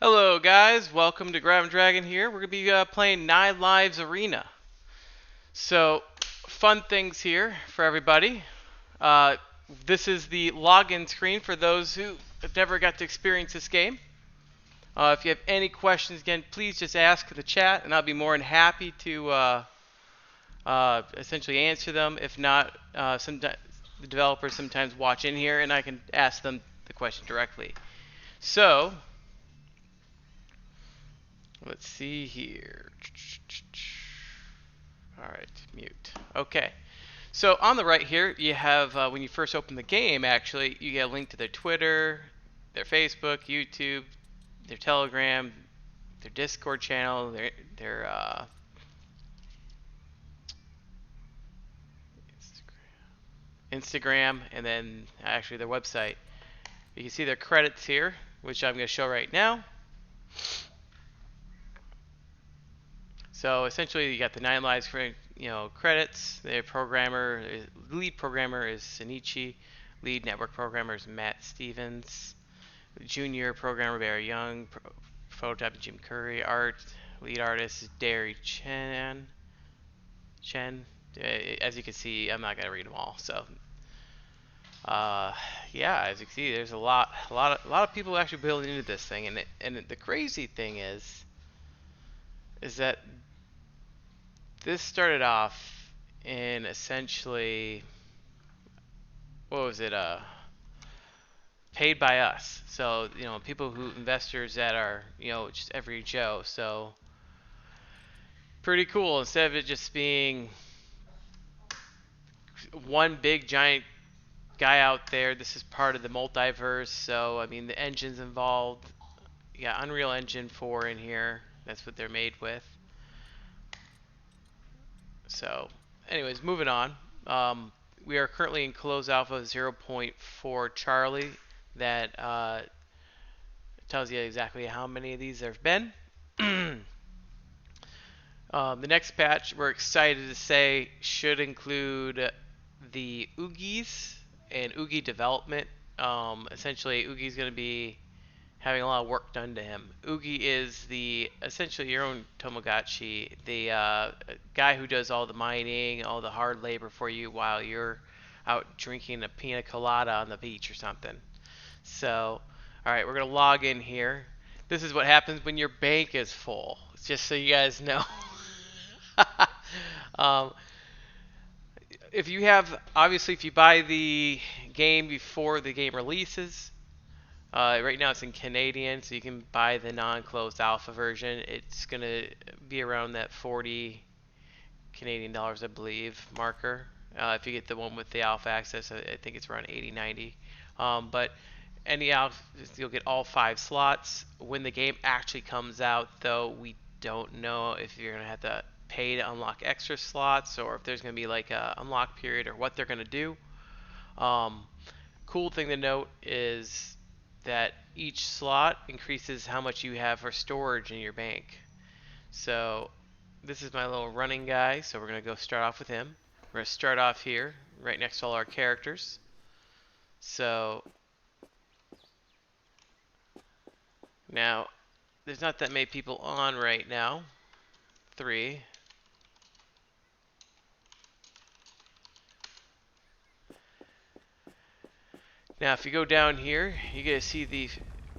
Hello guys, welcome to Grab and Dragon here. We're going to be playing 9 Lives Arena. So, fun things here for everybody. Uh, this is the login screen for those who have never got to experience this game. If you have any questions, again, please just ask in the chat and I'll be more than happy to essentially answer them. If not, the developers sometimes watch in here and I can ask them the question directly. So, let's see here. Alright, mute. Okay. So on the right here, you have, when you first open the game, actually, you get a link to their Twitter, their Facebook, YouTube, their Telegram, their Discord channel, their Instagram, and then actually their website. You can see their credits here, which I'm going to show right now. So essentially, you got the 9 lives for credits. Their lead programmer is Senichi. Lead network programmer is Matt Stevens. Junior programmer Barry Young. Phototype Jim Curry. Lead artist is Derry Chen. As you can see, I'm not gonna read them all. So, yeah, as you can see, there's a lot of people actually building into this thing, and the crazy thing is that this started off in essentially, what was it, paid by us. So, investors that are, just every Joe. So, pretty cool. Instead of it just being one big giant guy out there, this is part of the multiverse. So, I mean, the engine's involved. You got Unreal Engine 4 in here. That's what they're made with. So, anyways, moving on. We are currently in close alpha 0.4 Charlie. That tells you exactly how many of these there have been. The next patch, we're excited to say, should include the Oogies and Oogie development. Essentially, Oogie's going to be having a lot of work done to him. Oogie is essentially your own Tomogachi, the guy who does all the mining, all the hard labor for you while you're out drinking a pina colada on the beach or something. So, all right, we're gonna log in here. This is what happens when your bank is full. Just so you guys know. um, obviously, if you buy the game before the game releases, right now it's in Canadian, so you can buy the non-closed alpha version. It's gonna be around that 40 Canadian dollars, I believe, marker. If you get the one with the alpha access, I think it's around 80, 90. But any alpha, you'll get all 5 slots. When the game actually comes out, though, we don't know if you're gonna have to pay to unlock extra slots or if there's gonna be like a unlock period or what they're gonna do. Cool thing to note is that each slot increases how much you have for storage in your bank. So this is my little running guy, so we're going to go start off with him. We're going to start off here, right next to all our characters. So now, there's not that many people on right now. 3. Now if you go down here, you get to see the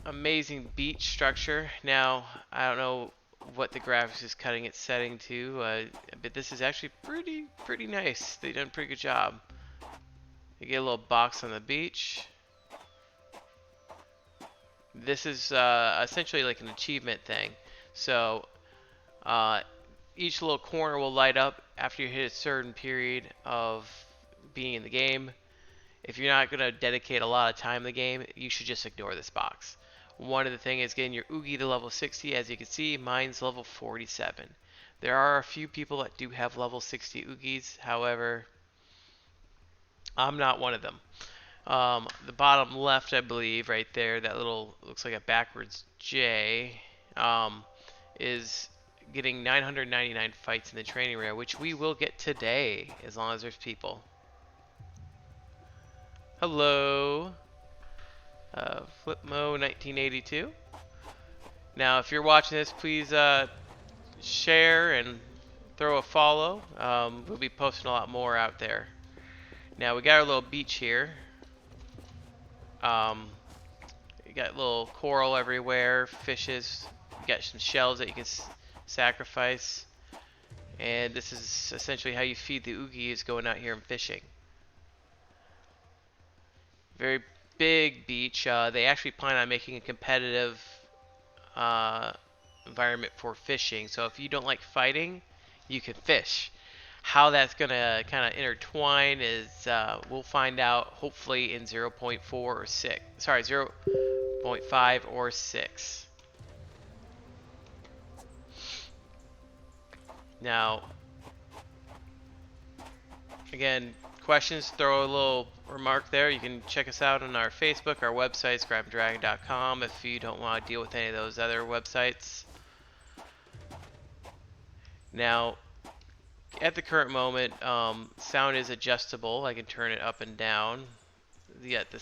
amazing beach structure. Now, I don't know what the graphics is cutting its setting to, but this is actually pretty nice. They've done a pretty good job. You get a little box on the beach. This is essentially like an achievement thing. So each little corner will light up after you hit a certain period of being in the game. If you're not going to dedicate a lot of time to the game, you should just ignore this box. One of the things is getting your Oogie to level 60. As you can see, mine's level 47. There are a few people that do have level 60 Oogies. However, I'm not one of them. The bottom left, I believe, right there, that little, looks like a backwards J, is getting 999 fights in the training area, which we will get today, as long as there's people. Hello, Flipmo 1982. Now, if you're watching this, please share and throw a follow. We'll be posting a lot more out there. Now, we got our little beach here. You got little coral everywhere, fishes. You got some shells that you can sacrifice. And this is essentially how you feed the oogies going out here and fishing. Very big beach. They actually plan on making a competitive environment for fishing. So if you don't like fighting, you can fish. How that's going to kind of intertwine is we'll find out hopefully in 0.4 or 6. Sorry, 0.5 or 6. Now, again, questions, throw a little remark there. You can check us out on our Facebook, our website, scribeanddragon.com, if you don't want to deal with any of those other websites. Now, at the current moment, sound is adjustable. I can turn it up and down. You got the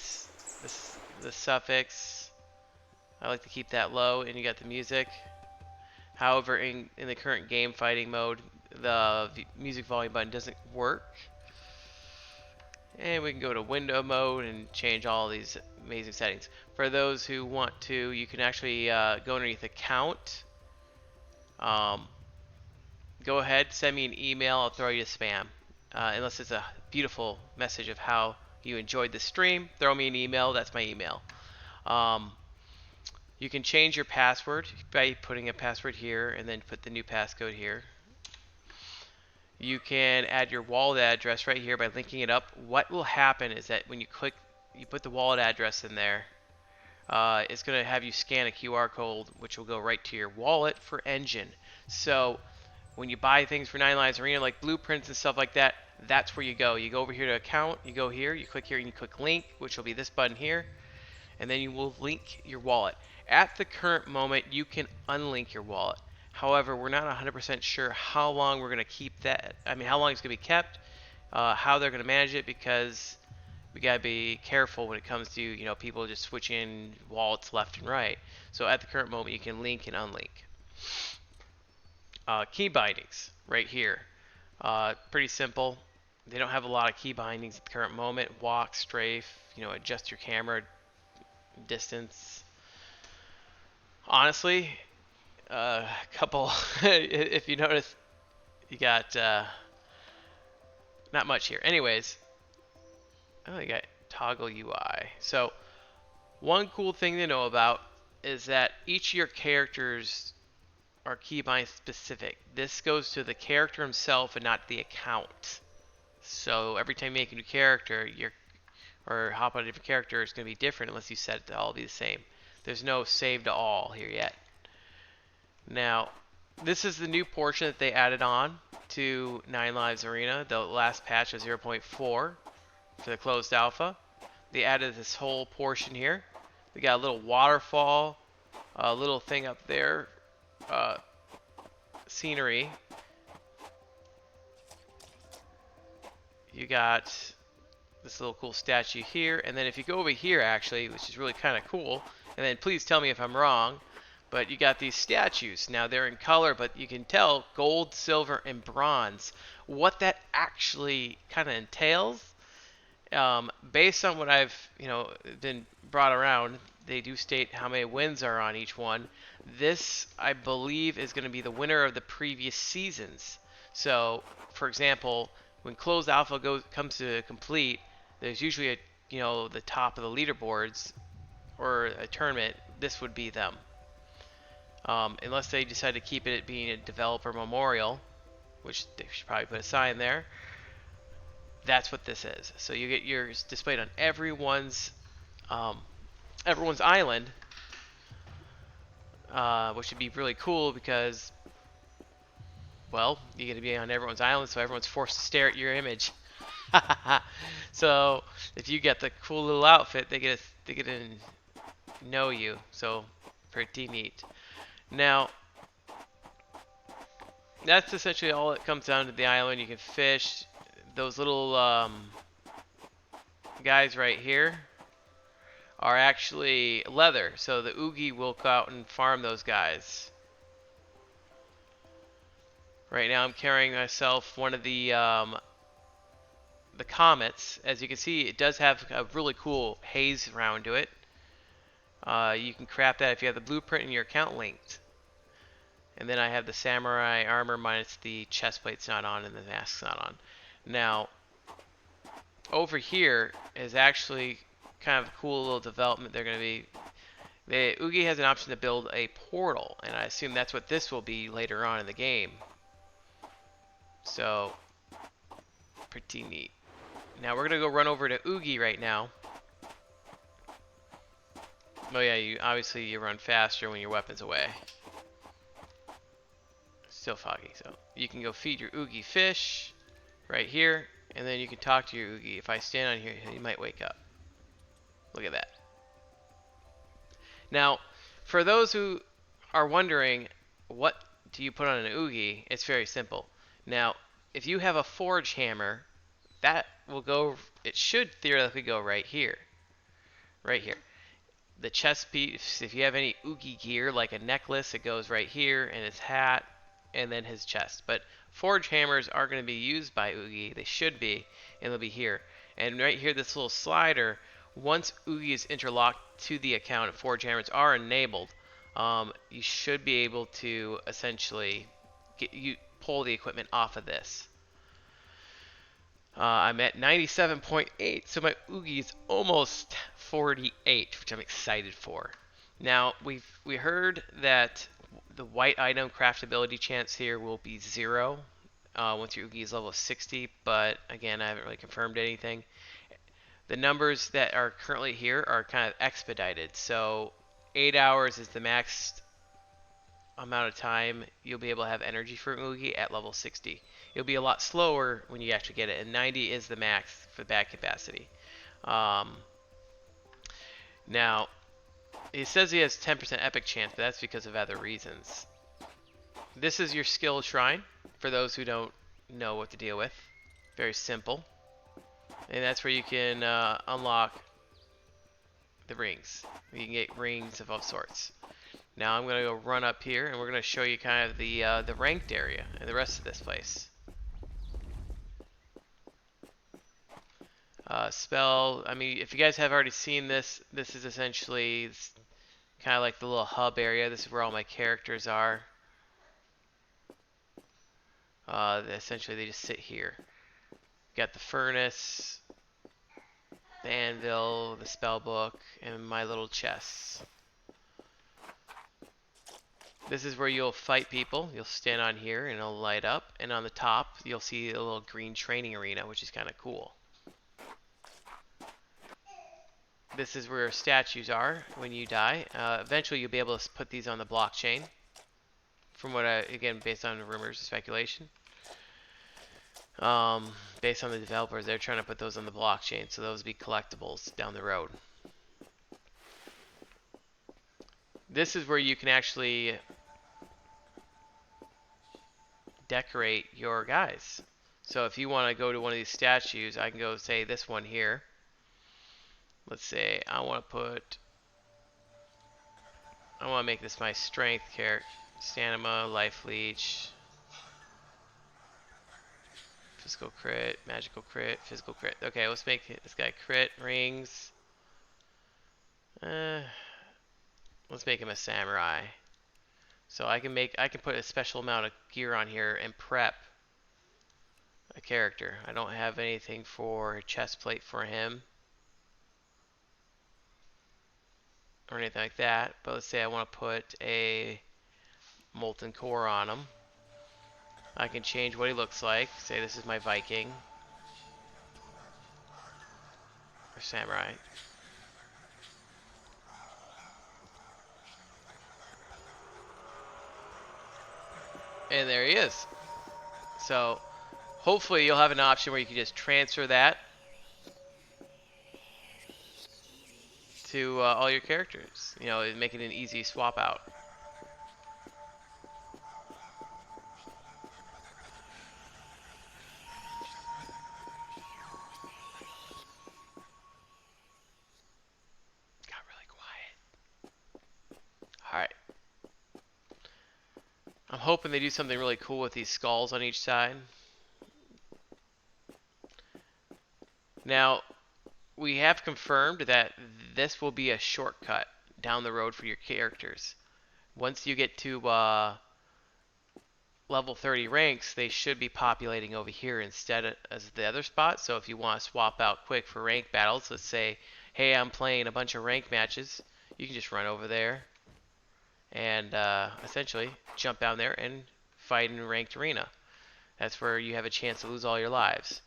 suffix. I like to keep that low, and you got the music. However, in the current game fighting mode, the music volume button doesn't work. And we can go to window mode and change all these amazing settings. For those who want to, you can actually go underneath account. Go ahead, send me an email. I'll throw you to spam. Unless it's a beautiful message of how you enjoyed the stream, throw me an email. That's my email. You can change your password by putting a password here and then put the new passcode here. You can add your wallet address right here by linking it up. What will happen is that when you click, you put the wallet address in there, it's going to have you scan a QR code, which will go right to your wallet for Engine. So when you buy things for Nine Lives Arena, like blueprints and stuff like that, that's where you go. You go over here to account, you go here, you click here, and you click link, which will be this button here, and then you will link your wallet. At the current moment, you can unlink your wallet. However, we're not 100% sure how long we're going to keep that. I mean, how long it's going to be kept, how they're going to manage it, because we got to be careful when it comes to, people just switching wallets left and right. So at the current moment, you can link and unlink. Key bindings right here. Pretty simple. They don't have a lot of key bindings at the current moment. Walk, strafe, adjust your camera distance. Honestly, a couple, if you notice, you got not much here. Anyways, you got toggle UI. So one cool thing to know about is that each of your characters are keybind specific. This goes to the character himself and not the account. So every time you make a new character, or hop on a different character, it's going to be different unless you set it to all be the same. There's no save to all here yet. Now, this is the new portion that they added on to Nine Lives Arena, the last patch of 0.4 for the closed alpha. They added this whole portion here. They got a little waterfall, a little thing up there, scenery. You got this little cool statue here, and then if you go over here actually, which is really kind of cool, and then please tell me if I'm wrong, but you got these statues. Now they're in color, but you can tell gold, silver, and bronze. What that actually kind of entails, based on what I've been brought around, they do state how many wins are on each one. This, I believe, is going to be the winner of the previous seasons. So, for example, when closed alpha comes to complete, there's usually the top of the leaderboards or a tournament. This would be them. Unless they decide to keep it being a developer memorial, which they should probably put a sign there. That's what this is. So you get yours displayed on everyone's island, which would be really cool because, well, you get to be on everyone's island, so everyone's forced to stare at your image. So if you get the cool little outfit, they get to know you. So pretty neat. Now, that's essentially all it comes down to the island. You can fish. Those little guys right here are actually leather. So the Oogie will go out and farm those guys. Right now I'm carrying myself one of the comets. As you can see, it does have a really cool haze round to it. You can craft that if you have the blueprint in your account linked. And then I have the samurai armor minus the chest plate's not on and the mask's not on. Now, over here is actually kind of a cool little development they're going to be. The Oogie has an option to build a portal, and I assume that's what this will be later on in the game. So, pretty neat. Now we're going to go run over to Oogie right now. Oh yeah, obviously you run faster when your weapon's away. Still foggy, so you can go feed your Oogie fish right here, and then you can talk to your Oogie. If I stand on here, he might wake up. Look at that. Now, for those who are wondering, what do you put on an Oogie? It's very simple. Now, if you have a forge hammer, that will go, it should theoretically go right here. Right here. The chest piece, if you have any Oogie gear, like a necklace, it goes right here, and his hat, and then his chest. But forge hammers are going to be used by Oogie. They should be, and they'll be here. And right here, this little slider, once Oogie is interlocked to the account, forge hammers are enabled, you should be able to essentially pull the equipment off of this. I'm at 97.8, so my Oogie is almost 48, which I'm excited for. Now, we heard that the white item craftability chance here will be 0 once your Oogie is level 60, but again, I haven't really confirmed anything. The numbers that are currently here are kind of expedited, so 8 hours is the max amount of time you'll be able to have energy for Oogie at level 60. It'll be a lot slower when you actually get it, and 90 is the max for bat capacity. Now, it says he has 10% epic chance, but that's because of other reasons. This is your skill shrine, for those who don't know what to deal with. Very simple. And that's where you can unlock the rings. You can get rings of all sorts. Now I'm going to go run up here, and we're going to show you kind of the ranked area and the rest of this place. Spell, I mean, if you guys have already seen this, this is essentially kind of like the little hub area. This is where all my characters are. Essentially, they just sit here. Got the furnace, the anvil, the spell book, and my little chests. This is where you'll fight people. You'll stand on here and it'll light up. And on the top, you'll see a little green training arena, which is kind of cool. This is where statues are when you die. Eventually, you'll be able to put these on the blockchain. From what again, based on rumors and speculation. Based on the developers, they're trying to put those on the blockchain, so those will be collectibles down the road. This is where you can actually decorate your guys. So if you want to go to one of these statues, I can go say this one here. Let's say I want to make this my strength character. Stamina, life leech, physical crit, magical crit, physical crit. Okay, let's make this guy crit, rings. Let's make him a samurai. So I can put a special amount of gear on here and prep a character. I don't have anything for a chest plate for him or anything like that, but let's say I want to put a molten core on him. I can change what he looks like. Say this is my Viking or samurai. And there he is. So hopefully you'll have an option where you can just transfer that to all your characters. You know, make it an easy swap out. hoping they do something really cool with these skulls on each side. Now, we have confirmed that this will be a shortcut down the road for your characters. Once you get to level 30 ranks, they should be populating over here instead of as the other spot. So if you want to swap out quick for rank battles, let's say, hey, I'm playing a bunch of rank matches, you can just run over there and essentially jump down there and fight in a ranked arena. That's where you have a chance to lose all your lives.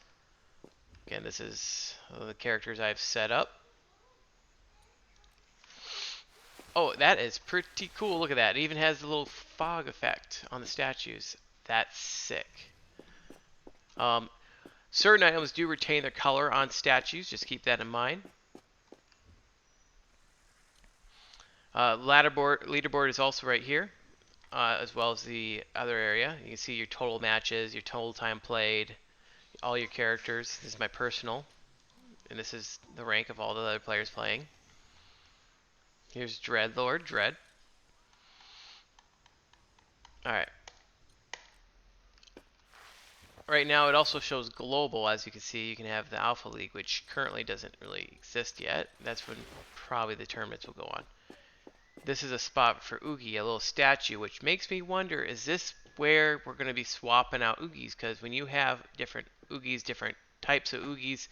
Again, this is the characters I've set up. Oh, that is pretty cool. Look at that. It even has the little fog effect on the statues. That's sick. Certain items do retain their color on statues. Just keep that in mind. Leaderboard is also right here, as well as the other area. You can see your total matches, your total time played, all your characters. This is my personal, and this is the rank of all the other players playing. Here's Dreadlord, Dread. Alright. Right now it also shows global. As you can see, you can have the Alpha League, which currently doesn't really exist yet. That's when probably the tournaments will go on. This is a spot for Oogie, a little statue, which makes me wonder, is this where we're going to be swapping out Oogies? Because when you have different Oogies, different types of Oogies,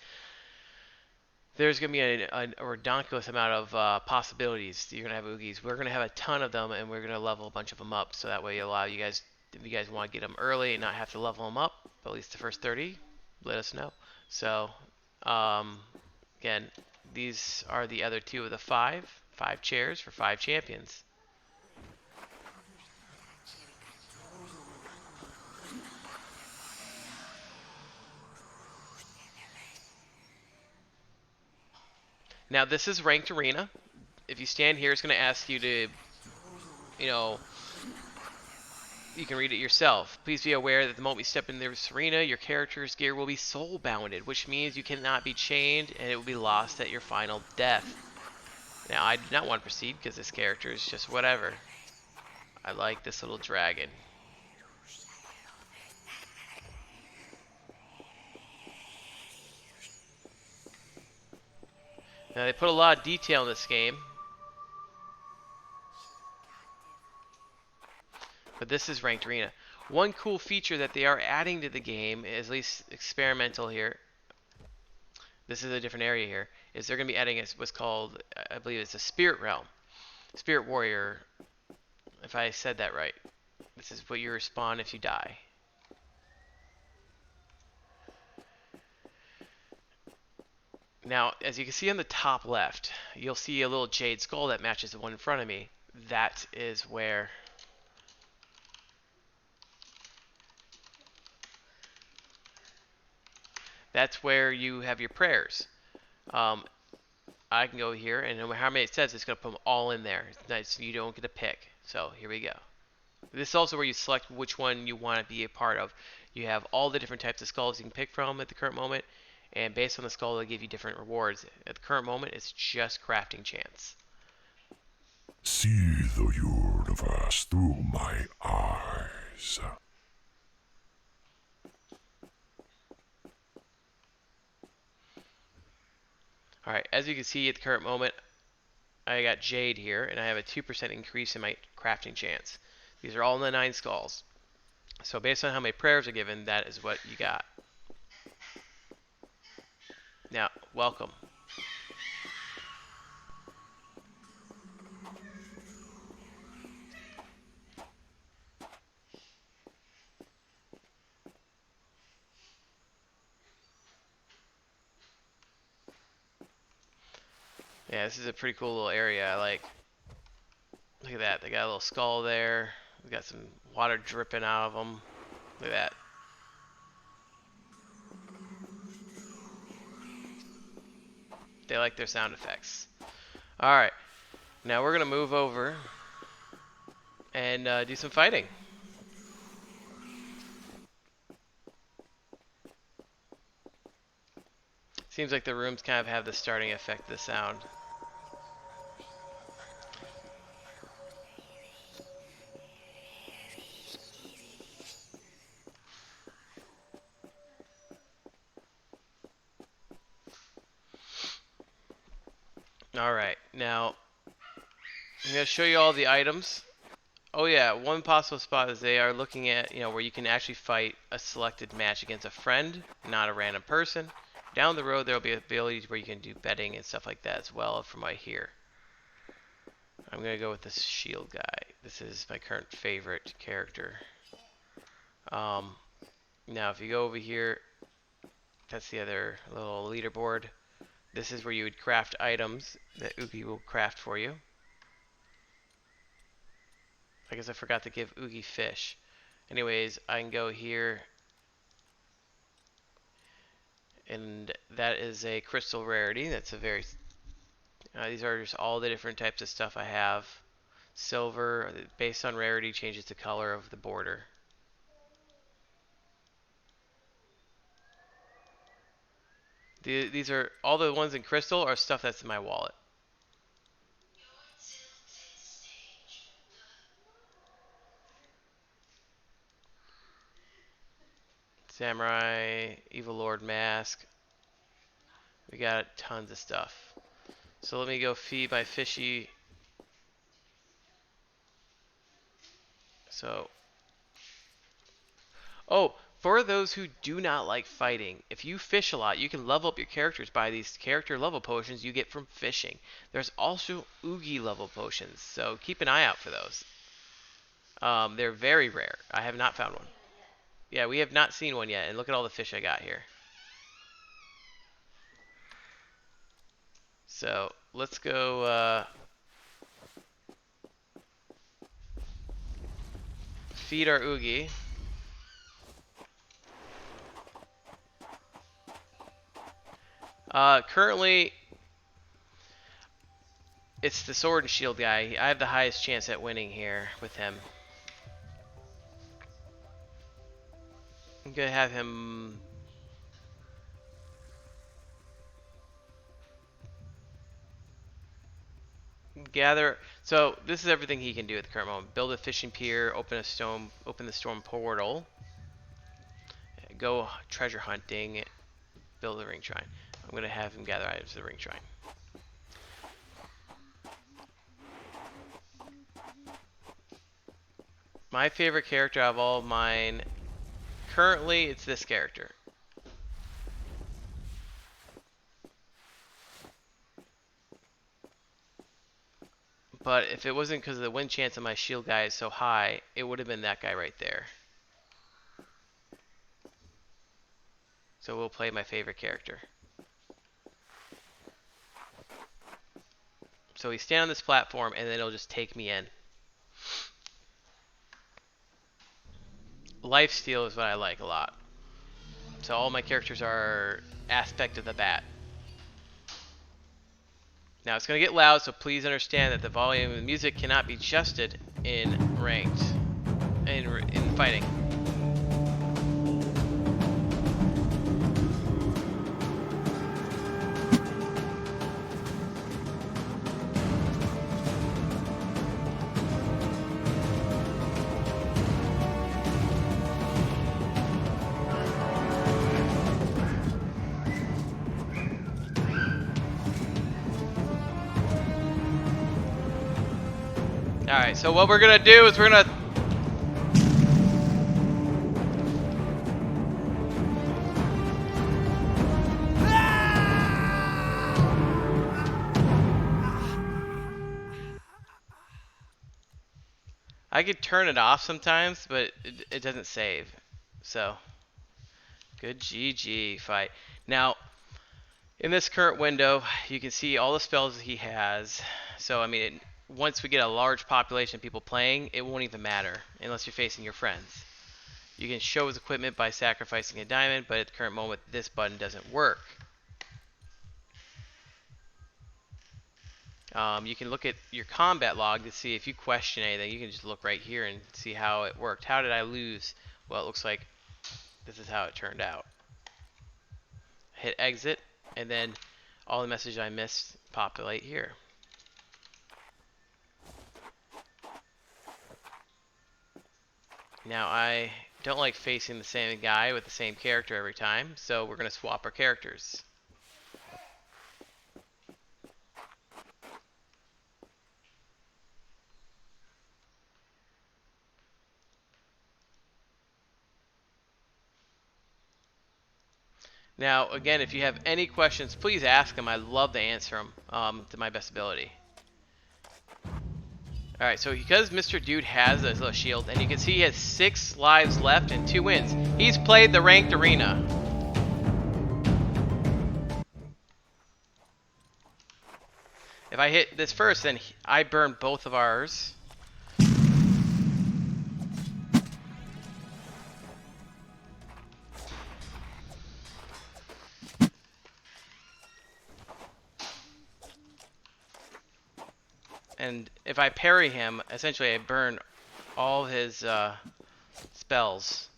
there's going to be a ridiculous amount of possibilities. You're going to have Oogies. We're going to have a ton of them, and we're going to level a bunch of them up. So that way allow you guys, if you guys want to get them early and not have to level them up, at least the first 30, let us know. So, again, these are the other two of the five chairs for 5 champions. Now this is ranked arena. If you stand here, it's going to ask you to, you can read it yourself. Please be aware that the moment you step in this arena, your character's gear will be soul bounded, which means you cannot be chained and it will be lost at your final death. Now I do not want to proceed because this character is just whatever. I like this little dragon. Now they put a lot of detail in this game. But this is ranked arena. One cool feature that they are adding to the game, is at least experimental here. This is a different area here. Is they're going to be adding what's called, I believe it's a spirit realm. Spirit warrior, if I said that right. This is what you respawn if you die. Now, as you can see on the top left, you'll see a little jade skull that matches the one in front of me. That is where you have your prayers. I can go here, and no matter how many it says, it's going to put them all in there. It's nice, you don't get to pick. So here we go. This is also where you select which one you want to be a part of. You have all the different types of skulls you can pick from at the current moment, and based on the skull, they'll give you different rewards. At the current moment, it's just crafting chance. See the universe through my eyes. Alright, as you can see at the current moment, I got Jade here, and I have a 2% increase in my crafting chance. These are all in the 9 skulls. So based on how many prayers are given, that is what you got. Now, welcome. Yeah, this is a pretty cool little area. I like. Look at that. They got a little skull there. We got some water dripping out of them. Look at that. They like their sound effects. Alright. Now we're going to move over and do some fighting. Seems like the rooms kind of have the starting effect of the sound. Alright, now I'm going to show you all the items. Oh yeah, one possible spot is they are looking at, where you can actually fight a selected match against a friend, not a random person. Down the road, there will be abilities where you can do betting and stuff like that as well from right here. I'm going to go with this shield guy. This is my current favorite character. Now, if you go over here, that's the other little leaderboard. This is where you would craft items that Oogie will craft for you. I guess I forgot to give Oogie fish. Anyways, I can go here, and that is a crystal rarity. That's a very... these are just all the different types of stuff I have. Silver, based on rarity, changes the color of the border. These are all the ones in crystal are stuff that's in my wallet. Samurai, Evil Lord mask. We got tons of stuff. So let me go feed my fishy. So, oh, for those who do not like fighting, if you fish a lot, you can level up your characters by these character level potions you get from fishing. There's also Oogie level potions, so keep an eye out for those. They're very rare. I have not found one. Yeah, we have not seen one yet, and look at all the fish I got here. So, let's go feed our Oogie. Currently, it's the sword and shield guy. I have the highest chance at winning here with him. I'm gonna have him gather. So this is everything he can do at the current moment: build a fishing pier, open the storm portal, go treasure hunting, build a ring shrine. I'm gonna have him gather items to the ring shrine. My favorite character out of all of mine, currently, it's this character. But if it wasn't because the win chance of my shield guy is so high, it would have been that guy right there. So we'll play my favorite character. So we stand on this platform, and then it'll just take me in. Lifesteal is what I like a lot. So all my characters are aspect of the bat. Now it's going to get loud, so please understand that the volume of the music cannot be adjusted in ranked, in fighting. Alright, so what we're gonna do is we're gonna... I could turn it off sometimes, but it doesn't save. So, good GG fight. Now, in this current window, you can see all the spells he has. So, I mean, once we get a large population of people playing, it won't even matter unless you're facing your friends. You can show his equipment by sacrificing a diamond, but at the current moment, this button doesn't work. You can look at your combat log to see if you question anything. You can just look right here and see how it worked. How did I lose? Well, it looks like this is how it turned out. Hit exit, and then all the messages I missed populate here. Now, I don't like facing the same guy with the same character every time, so we're going to swap our characters. Now, again, if you have any questions, please ask them. I love to answer them to my best ability. Alright, so because Mr. Dude has a little shield, and you can see he has 6 lives left and 2 wins. He's played the ranked arena. If I hit this first, then I burn both of ours. And if I parry him, essentially I burn all his spells.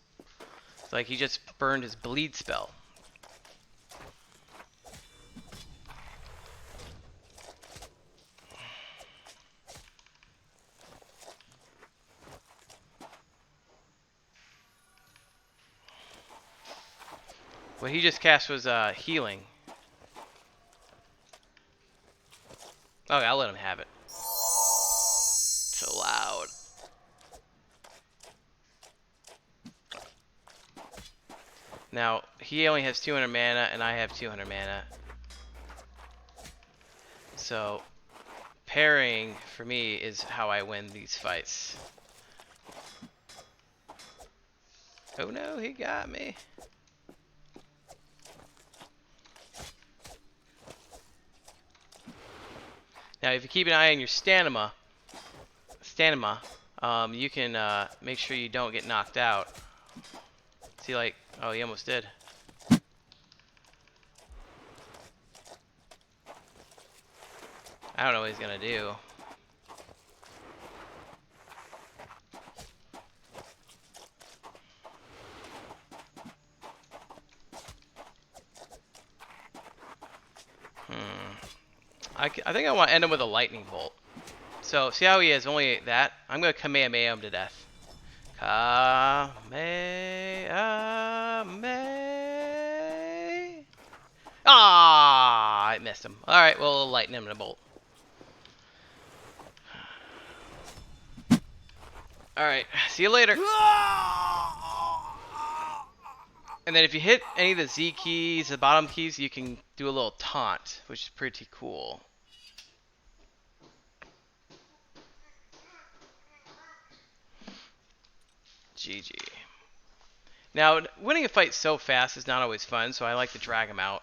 It's like he just burned his bleed spell. What he just cast was healing. Okay, I'll let him have it. So loud. Now, he only has 200 mana, and I have 200 mana. So, parrying, for me, is how I win these fights. Oh no, he got me. Now, if you keep an eye on your stamina, you can make sure you don't get knocked out. See, like, oh, he almost did. I don't know what he's gonna do. I think I want to end him with a lightning bolt. So, see how he has only that? I'm going to Kamehameha him to death. Kamehameha. Ah, I missed him. Alright, well, we'll lighten him in a bolt. Alright, see you later. And then if you hit any of the Z keys, the bottom keys, you can do a little taunt, which is pretty cool. GG. Now, winning a fight so fast is not always fun, so I like to drag him out.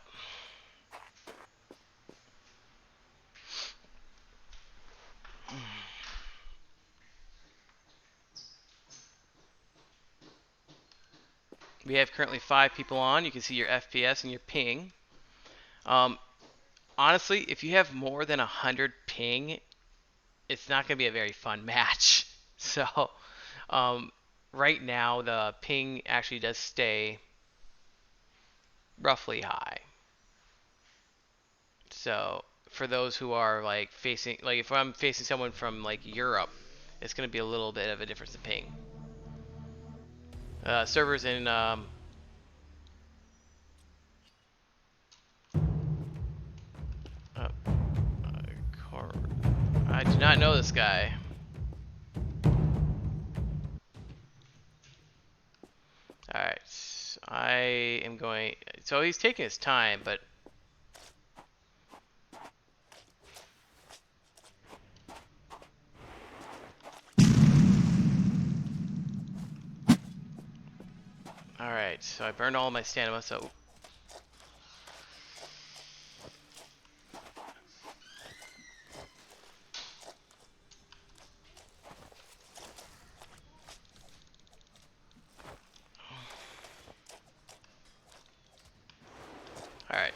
We have currently 5 people on. You can see your FPS and your ping. Honestly, if you have more than 100 ping, it's not going to be a very fun match. So, right now, the ping actually does stay roughly high. So, for those who are like facing, like if I'm facing someone from like Europe, it's going to be a little bit of a difference in ping. Servers in I do not know this guy. Alright, I am going, so he's taking his time, but alright, so I burned all my stamina, so alright.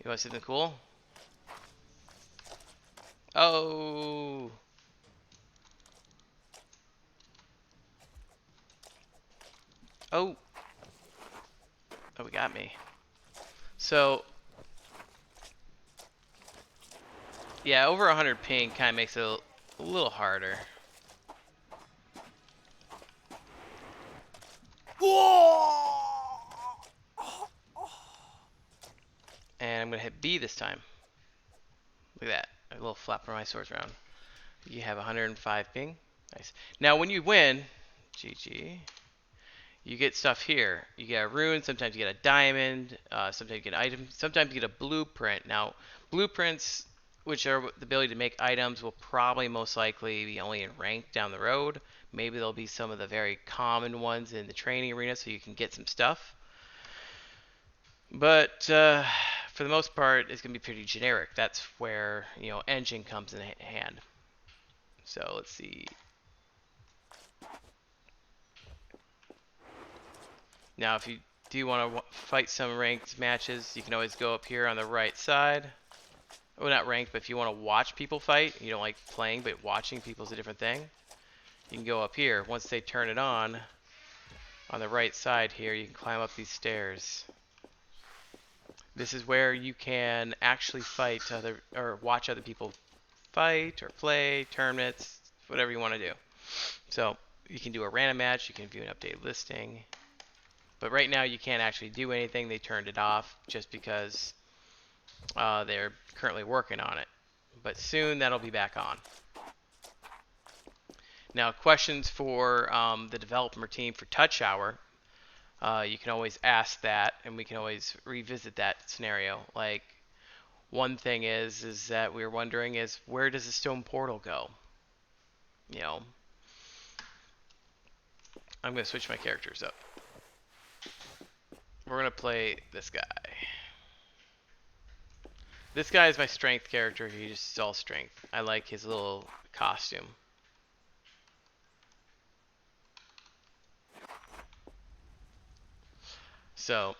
You want something cool? Oh! Oh! Oh, he got me. So, yeah, over 100 ping kind of makes it a little harder. And I'm going to hit B this time. Look at that. A little flap for my swords round. You have 105 ping. Nice. Now, when you win, GG, you get stuff here. You get a rune, sometimes you get a diamond, sometimes you get an item, sometimes you get a blueprint. Now, blueprints, which are the ability to make items, will probably most likely be only in rank down the road. Maybe there'll be some of the very common ones in the training arena so you can get some stuff. But for the most part, it's going to be pretty generic. That's where, engine comes in hand. So let's see. Now, if you do want to fight some ranked matches, you can always go up here on the right side. Well, not ranked, but if you want to watch people fight, you don't like playing, but watching people is a different thing. You can go up here. Once they turn it on the right side here, you can climb up these stairs. This is where you can actually fight or watch other people fight or play tournaments, whatever you want to do. So you can do a random match, you can view an updated listing. But right now you can't actually do anything. They turned it off just because they're currently working on it. But soon that'll be back on. Now, questions for the developer team for Touch Hour. You can always ask that, and we can always revisit that scenario. Like, one thing is that we're wondering is, where does the stone portal go? I'm going to switch my characters up. We're going to play this guy. This guy is my strength character. He's just all strength. I like his little costume. So,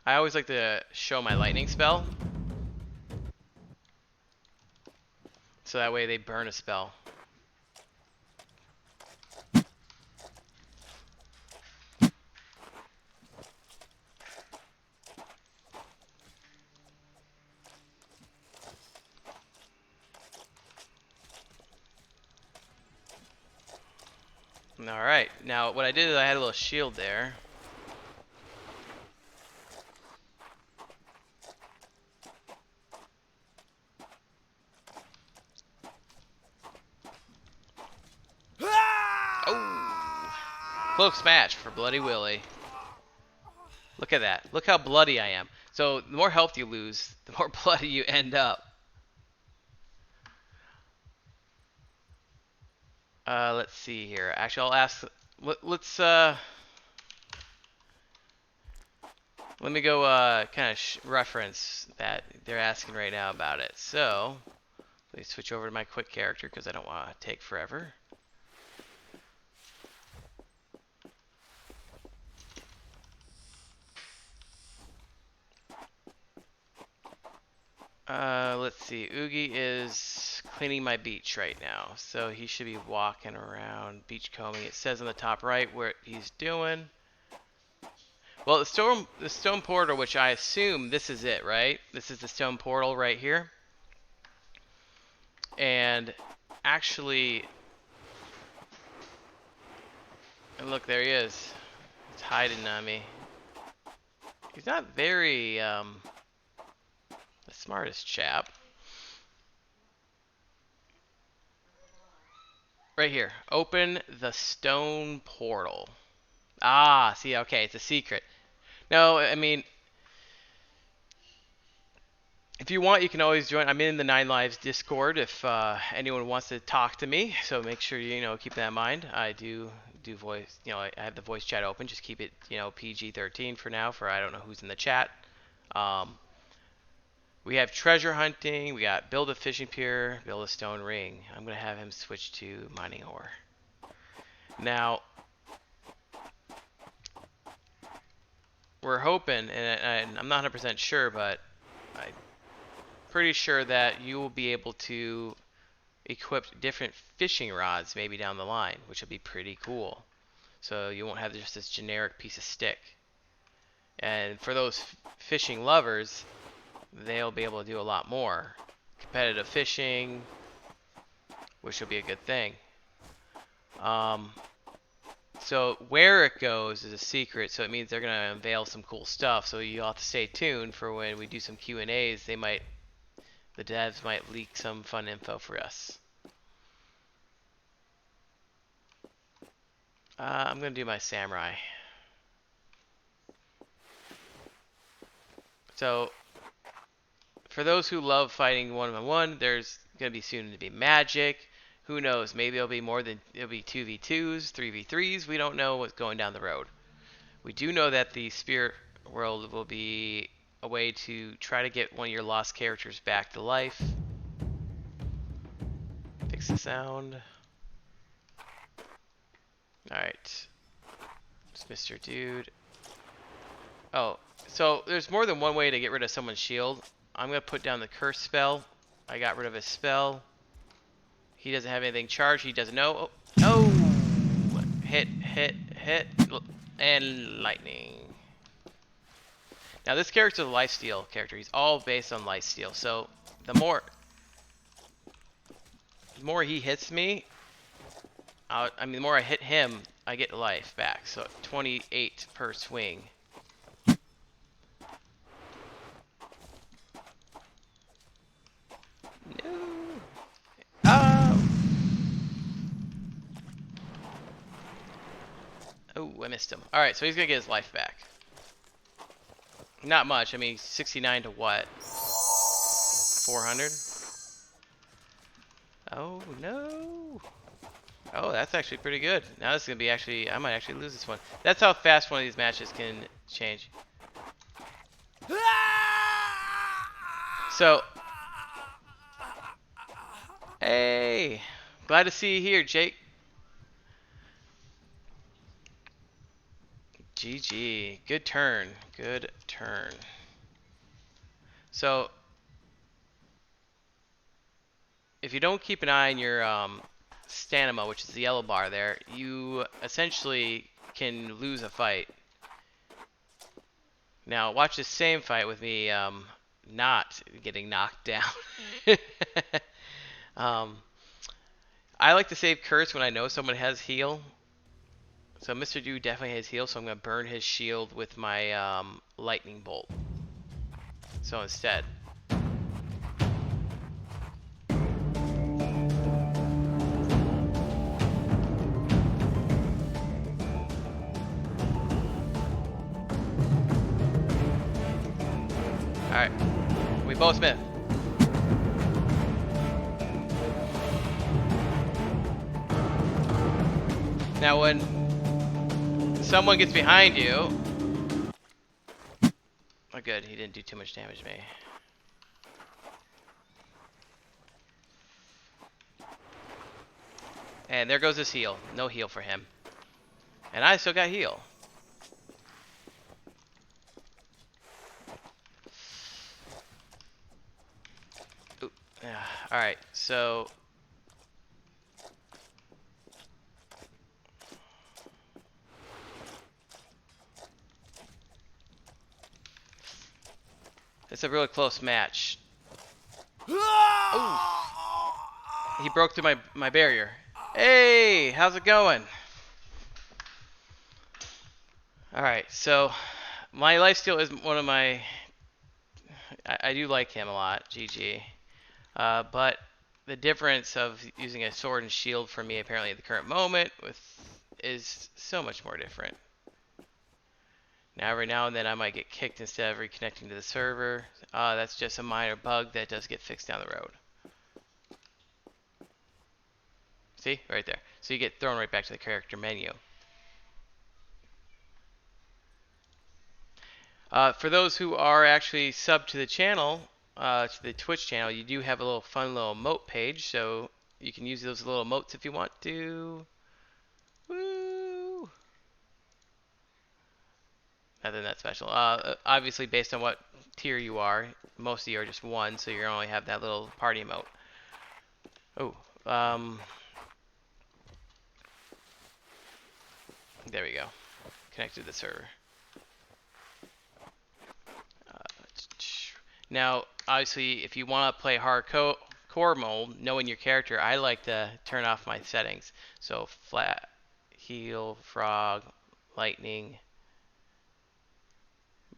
I always like to show my lightning spell. So that way they burn a spell. Alright, now what I did is I had a little shield there. Oh! Close match for Bloody Willy. Look at that. Look how bloody I am. So the more health you lose, the more bloody you end up. Let's see here. Actually, I'll ask. Let's let me go kind of reference that they're asking right now about it. So let me switch over to my quick character because I don't want to take forever. Let's see. Oogie is cleaning my beach right now, so he should be walking around beach combing. It says on the top right where he's doing. Well, the stone portal, which I assume this is it, right? This is the stone portal right here. And actually, and look, there he is. He's hiding on me. He's not very the smartest chap. Right here. Open the stone portal. Ah, see, okay, it's a secret. No, I mean, if you want, you can always join. I'm in the Nine Lives Discord if anyone wants to talk to me. So make sure you keep that in mind. I do voice. I have the voice chat open. Just keep it PG-13 for now. For I don't know who's in the chat. We have treasure hunting. We got build a fishing pier, build a stone ring. I'm gonna have him switch to mining ore. Now, we're hoping, and I'm not 100% sure, but I'm pretty sure that you will be able to equip different fishing rods maybe down the line, which will be pretty cool. So you won't have just this generic piece of stick. And for those fishing lovers, they'll be able to do a lot more. Competitive fishing, which will be a good thing. So where it goes is a secret, so it means they're gonna unveil some cool stuff. So you'll have to stay tuned for when we do some Q&As. The devs might leak some fun info for us. I'm gonna do my samurai. So for those who love fighting one-on-one, there's gonna be soon to be magic. Who knows? Maybe it'll be it'll be 2v2s, 3v3s. We don't know what's going down the road. We do know that the spirit world will be a way to try to get one of your lost characters back to life. Fix the sound. Alright. It's Mr. Dude. Oh, so there's more than one way to get rid of someone's shield. I'm going to put down the curse spell. I got rid of his spell. He doesn't have anything charged. He doesn't know. Oh! Hit, and lightning. Now this character's a lifesteal character. He's all based on lifesteal. So the more he hits me, the more I hit him, I get life back. So 28 per swing. No. Oh, I missed him. Alright, so he's gonna get his life back. Not much. I mean, 69 to what? 400? Oh, no. Oh, that's actually pretty good. Now this is going to be actually... I might actually lose this one. That's how fast one of these matches can change. So... Hey! Glad to see you here, Jake. GG. Good turn. Good turn. So... if you don't keep an eye on your stamina, which is the yellow bar there, you essentially can lose a fight. Now watch the same fight with me not getting knocked down. I like to save curse when I know someone has heal. So Mr. Dude definitely has heal, so I'm going to burn his shield with my lightning bolt. So instead... Alright, we both missed. Now when someone gets behind you... Oh good, he didn't do too much damage to me. And there goes his heal. No heal for him. And I still got heal. Alright, so... it's a really close match. Ooh. He broke through my barrier. Hey, how's it going? Alright, so... my lifesteal is one of my... I do like him a lot, GG. But the difference of using a sword and shield for me apparently at the current moment is so much more different. Now every now and then I might get kicked instead of reconnecting to the server. That's just a minor bug that does get fixed down the road. See? Right there. So you get thrown right back to the character menu. For those who are actually subbed to the channel, to the Twitch channel, you do have a little fun little emote page, so you can use those little emotes if you want to. Woo! Nothing that special. Obviously, based on what tier you are, most of you are just 1, so you only have that little party emote. Oh, there we go. Connected to the server. Now, obviously, if you want to play hardcore mode, knowing your character, I like to turn off my settings. So flat heal, frog, lightning,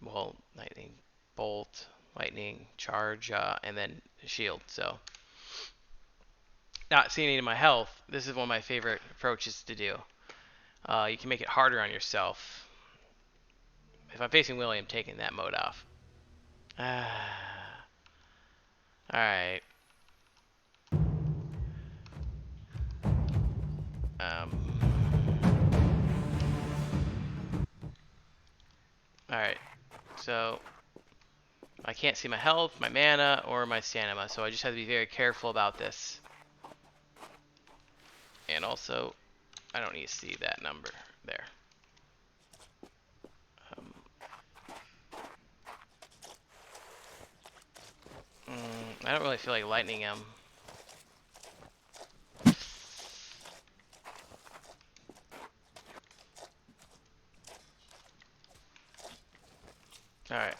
well, lightning, bolt, lightning, charge, and then shield. So, not seeing any of my health, this is one of my favorite approaches to do. You can make it harder on yourself. If I'm facing Willie, I'm taking that mode off. Alright. Alright. So, I can't see my health, my mana, or my stamina, so I just have to be very careful about this. And also, I don't need to see that number there. I don't really feel like lightning him. Alright.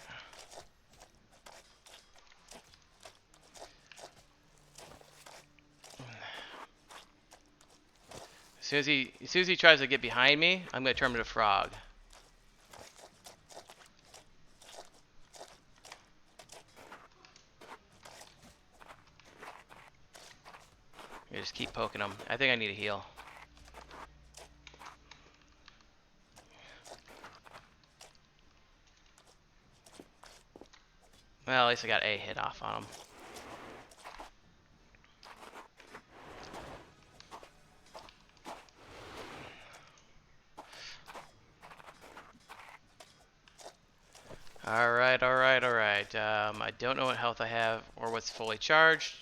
As soon as he tries to get behind me, I'm gonna turn him into a frog. I just keep poking him. I think I need a heal. Well, at least I got a hit off on him. Alright, alright, alright. I don't know what health I have or what's fully charged.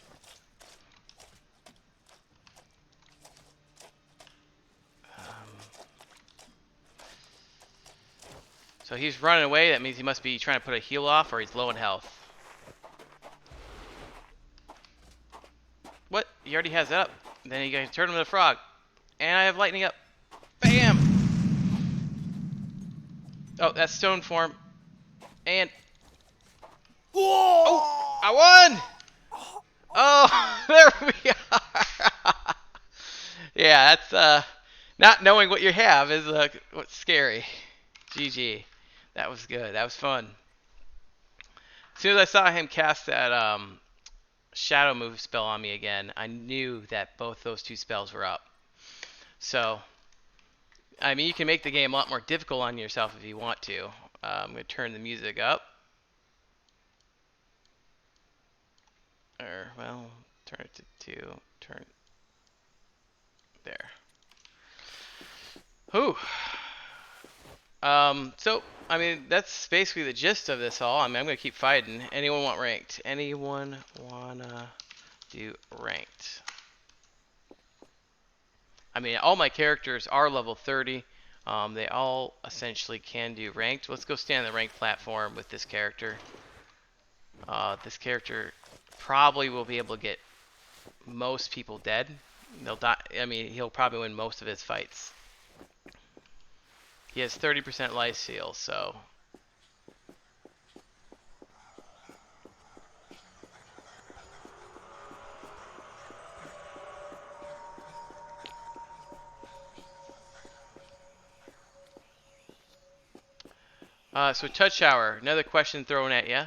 So he's running away. That means he must be trying to put a heal off, or he's low in health. What? He already has that up. Then you guys turn him into a frog. And I have lightning up. Bam! Oh, that's stone form. And... Oh! I won! Oh, there we are! Yeah, that's, not knowing what you have is, what's scary. GG. That was good. That was fun. As soon as I saw him cast that, Shadow Move spell on me again, I knew that both those two spells were up. So, I mean, you can make the game a lot more difficult on yourself if you want to. I'm going to turn the music up. Or, well, turn it to 2. Turn. There. Whew. So, I mean, that's basically the gist of this all. I mean, I'm going to keep fighting. Anyone want ranked? Anyone wanna do ranked? I mean, all my characters are level 30. They all essentially can do ranked. Let's go stand on the ranked platform with this character. This character probably will be able to get most people dead. They'll die. I mean, he'll probably win most of his fights. He has 30% life steal, so... So Touch Shower, another question thrown at you.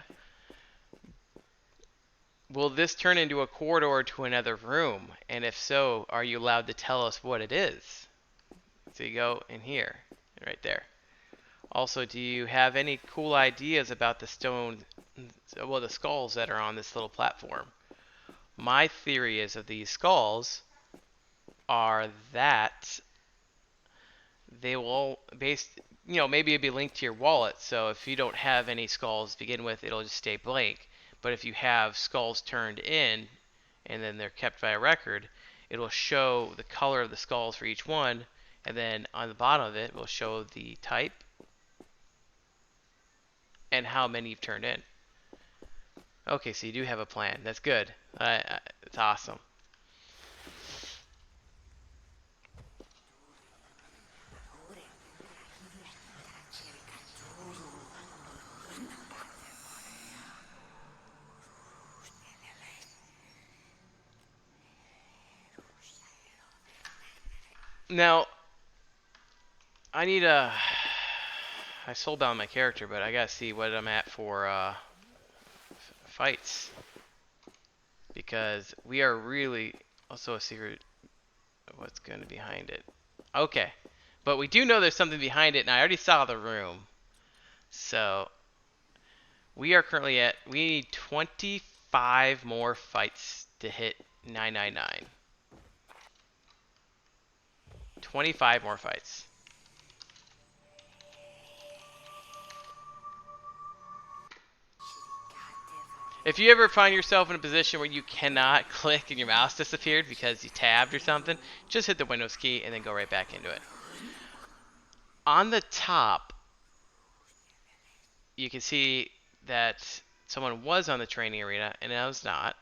Will this turn into a corridor to another room? And if so, are you allowed to tell us what it is? So you go in here, right there. Also, do you have any cool ideas about the stone, well, the skulls that are on this little platform? My theory is of these skulls are that they will all maybe it'd be linked to your wallet. So if you don't have any skulls to begin with, it'll just stay blank. But if you have skulls turned in, and then they're kept by a record, it'll show the color of the skulls for each one, and then on the bottom of it will show the type and how many you've turned in. Okay, so you do have a plan. That's good. It's awesome. Now, I need a. I sold down my character, but I gotta see what I'm at for fights, because we are really also a secret of what's going to be behind it. Okay, but we do know there's something behind it, and I already saw the room. So we are currently at. We need 25 more fights to hit 999. 25 more fights. If you ever find yourself in a position where you cannot click and your mouse disappeared because you tabbed or something, just hit the Windows key and then go right back into it. On the top, you can see that someone was on the training arena and I was not.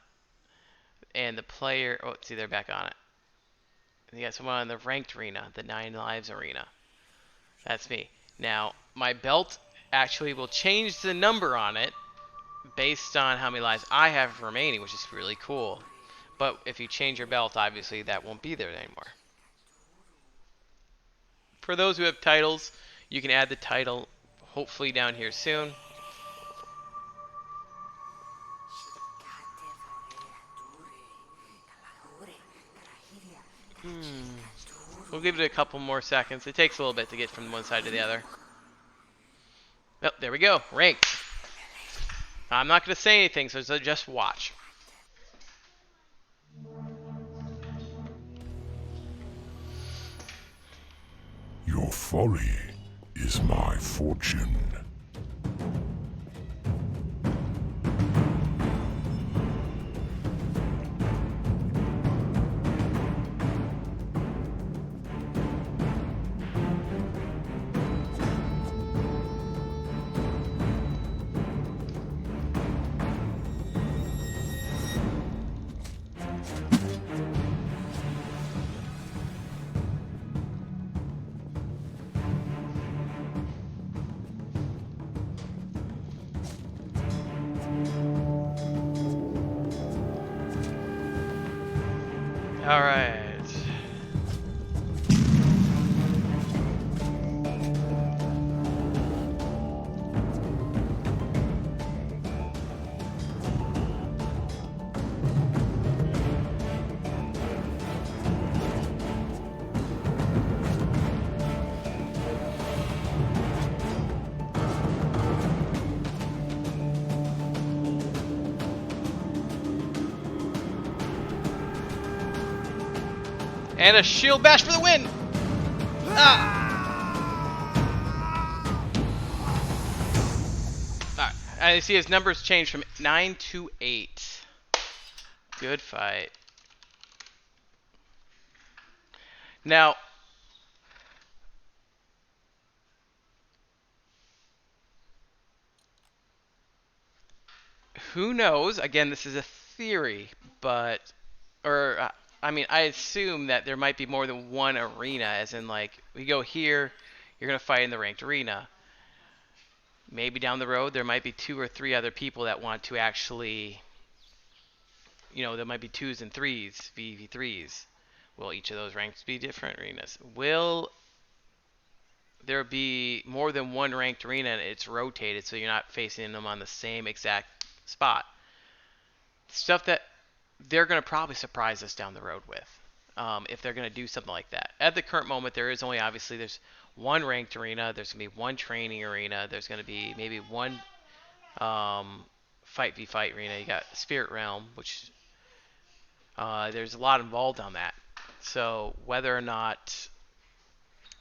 And the player, oh, see, they're back on it. And you got someone on the ranked arena, the 9 lives arena. That's me. Now, my belt actually will change the number on it based on how many lives I have remaining, which is really cool. But if you change your belt, obviously that won't be there anymore. For those who have titles, you can add the title hopefully down here soon. We'll give it a couple more seconds. It takes a little bit to get from one side to the other. Oh, there we go. Ranked. I'm not going to say anything, so just watch. Your folly is my fortune. All right. And a shield bash for the win! Alright, I see his numbers changed from 9 to 8. Good fight. Now, who knows? Again, this is a theory, but... I mean, I assume that there might be more than one arena, as in, like, we go here, you're going to fight in the ranked arena. Maybe down the road, there might be 2 or 3 other people that want to actually, you know, there might be 2s and 3s, VV3s. Will each of those ranks be different arenas? Will there be more than one ranked arena and it's rotated so you're not facing them on the same exact spot? Stuff that they're going to probably surprise us down the road with, if they're going to do something like that. At the current moment, there is only, obviously, there's one ranked arena, there's going to be one training arena, there's going to be maybe one fight v fight arena. You got Spirit Realm, which there's a lot involved on that. So whether or not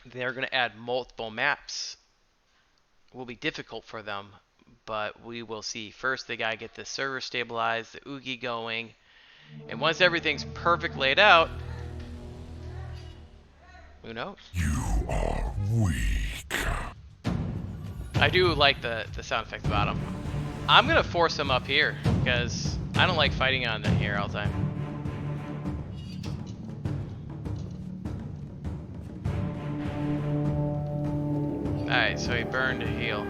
they're going to add multiple maps will be difficult for them, but we will see. First, they got to get the server stabilized, the Oogie going. And once everything's perfect laid out, who knows? You are weak. I do like the sound effect about him. I'm going to force him up here, because I don't like fighting on here all the time. Alright, so he burned a heal.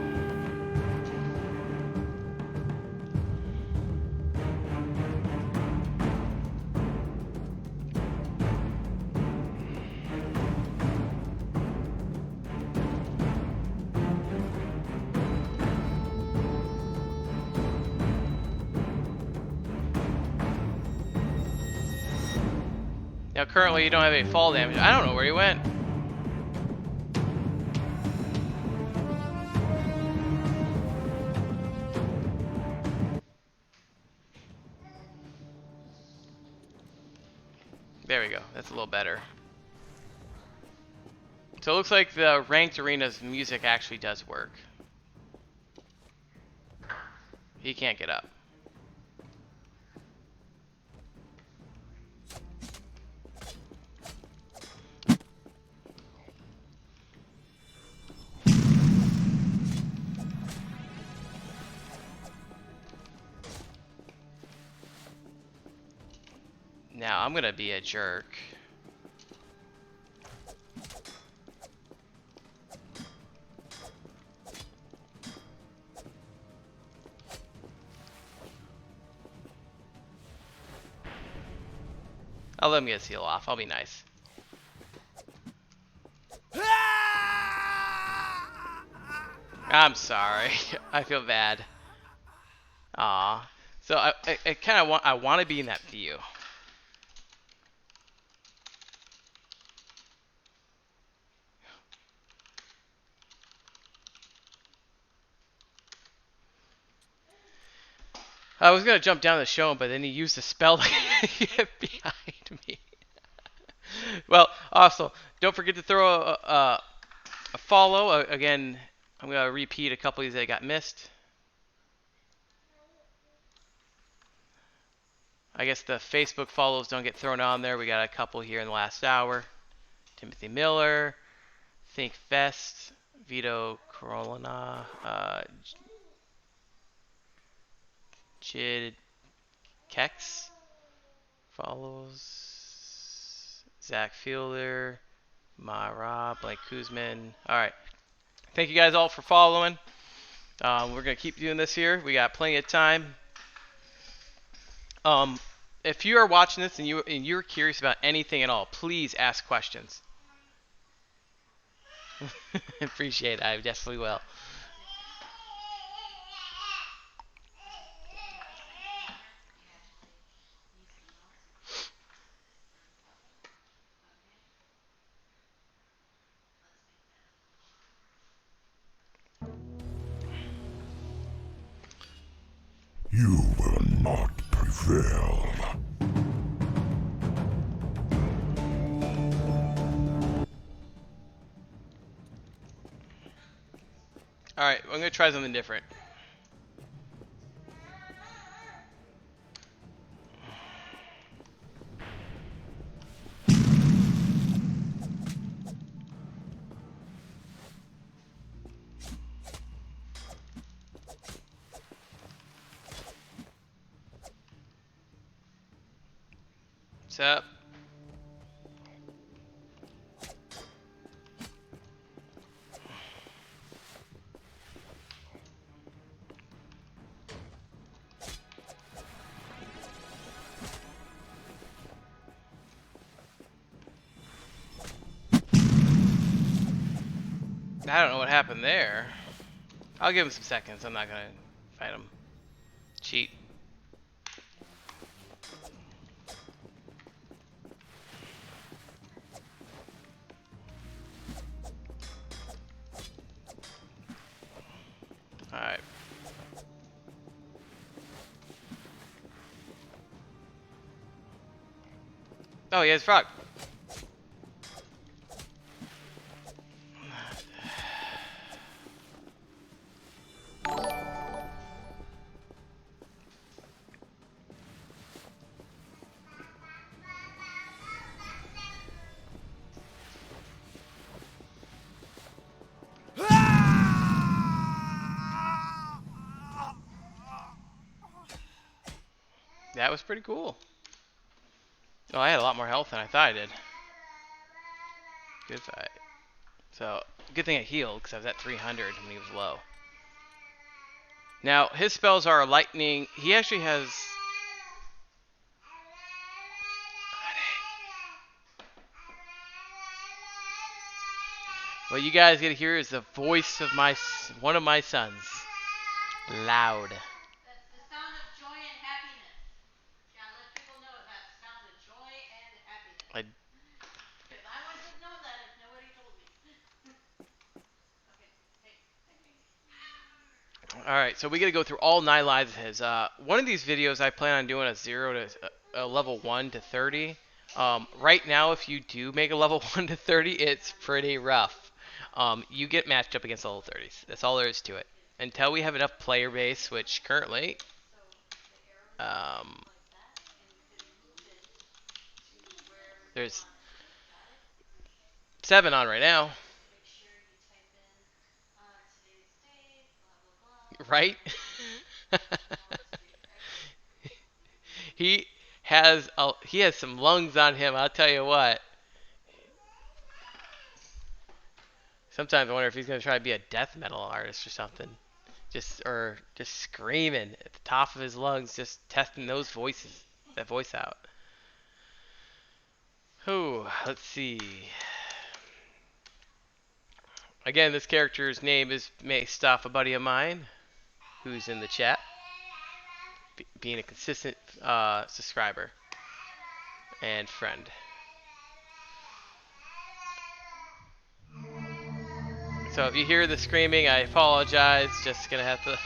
Now currently you don't have any fall damage. I don't know where he went. There we go. That's a little better. So it looks like the ranked arena's music actually does work. He can't get up. Now I'm gonna be a jerk. I'll let him get a seal off. I'll be nice. I'm sorry. I feel bad. Aw. So I kind of want to be in that view. I was gonna jump down to show him, but then he used a spell to get behind me. Well, also, don't forget to throw a follow. Again, I'm gonna repeat a couple of these that got missed. I guess the Facebook follows don't get thrown on there. We got a couple here in the last hour. Timothy Miller, Think Fest, Vito Corolina, Jid Kex follows, Zach Fielder, Mara, Blake Kuzman. Alright. Thank you guys all for following. We're going to keep doing this here. We got plenty of time. If you are watching this and you're curious about anything at all, please ask questions. Appreciate it. I definitely will. You will not prevail. Alright, I'm going to try something different. What's up? I don't know what happened there. I'll give him some seconds. I'm not going to fight him. Cheat. Alright. Oh, he has frog. That was pretty cool. Oh, I had a lot more health than I thought I did. Good fight. So, good thing I healed, because I was at 300 when he was low. Now, his spells are lightning. He actually has... What you guys get to hear is the voice of one of my sons. Loud. That's the sound of joy and happiness. Gotta let people know about the sound of joy and happiness. I All right, so we got to go through all 9 lives of his. One of these videos I plan on doing a 0 to level 1 to 30. Right now, if you do make a level 1 to 30, it's pretty rough. You get matched up against level 30s. That's all there is to it. Until we have enough player base, which currently, um, there's 7 on right now. Right? he he has some lungs on him. I'll tell you what. Sometimes I wonder if he's gonna try to be a death metal artist or something. Just screaming at the top of his lungs, just testing that voice out. Ooh, let's see. Again, this character's name is based off a buddy of mine who's in the chat, being a consistent subscriber and friend. So if you hear the screaming, I apologize. Just gonna have to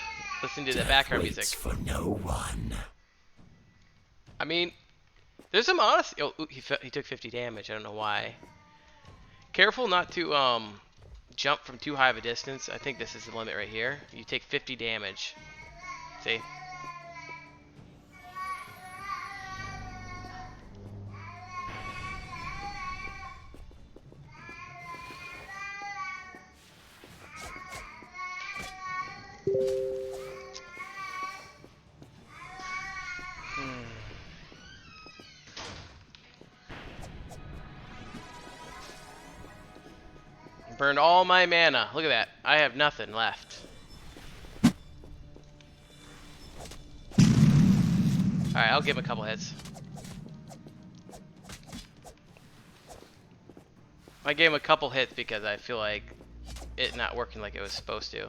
listen to the background music. For no one. I mean, there's some honesty. Oh, he took 50 damage. I don't know why. Careful not to jump from too high of a distance. I think this is the limit right here. You take 50 damage. See? Burned all my mana. Look at that. I have nothing left. Alright, I'll give him a couple hits. I gave him a couple hits because I feel like it not working like it was supposed to.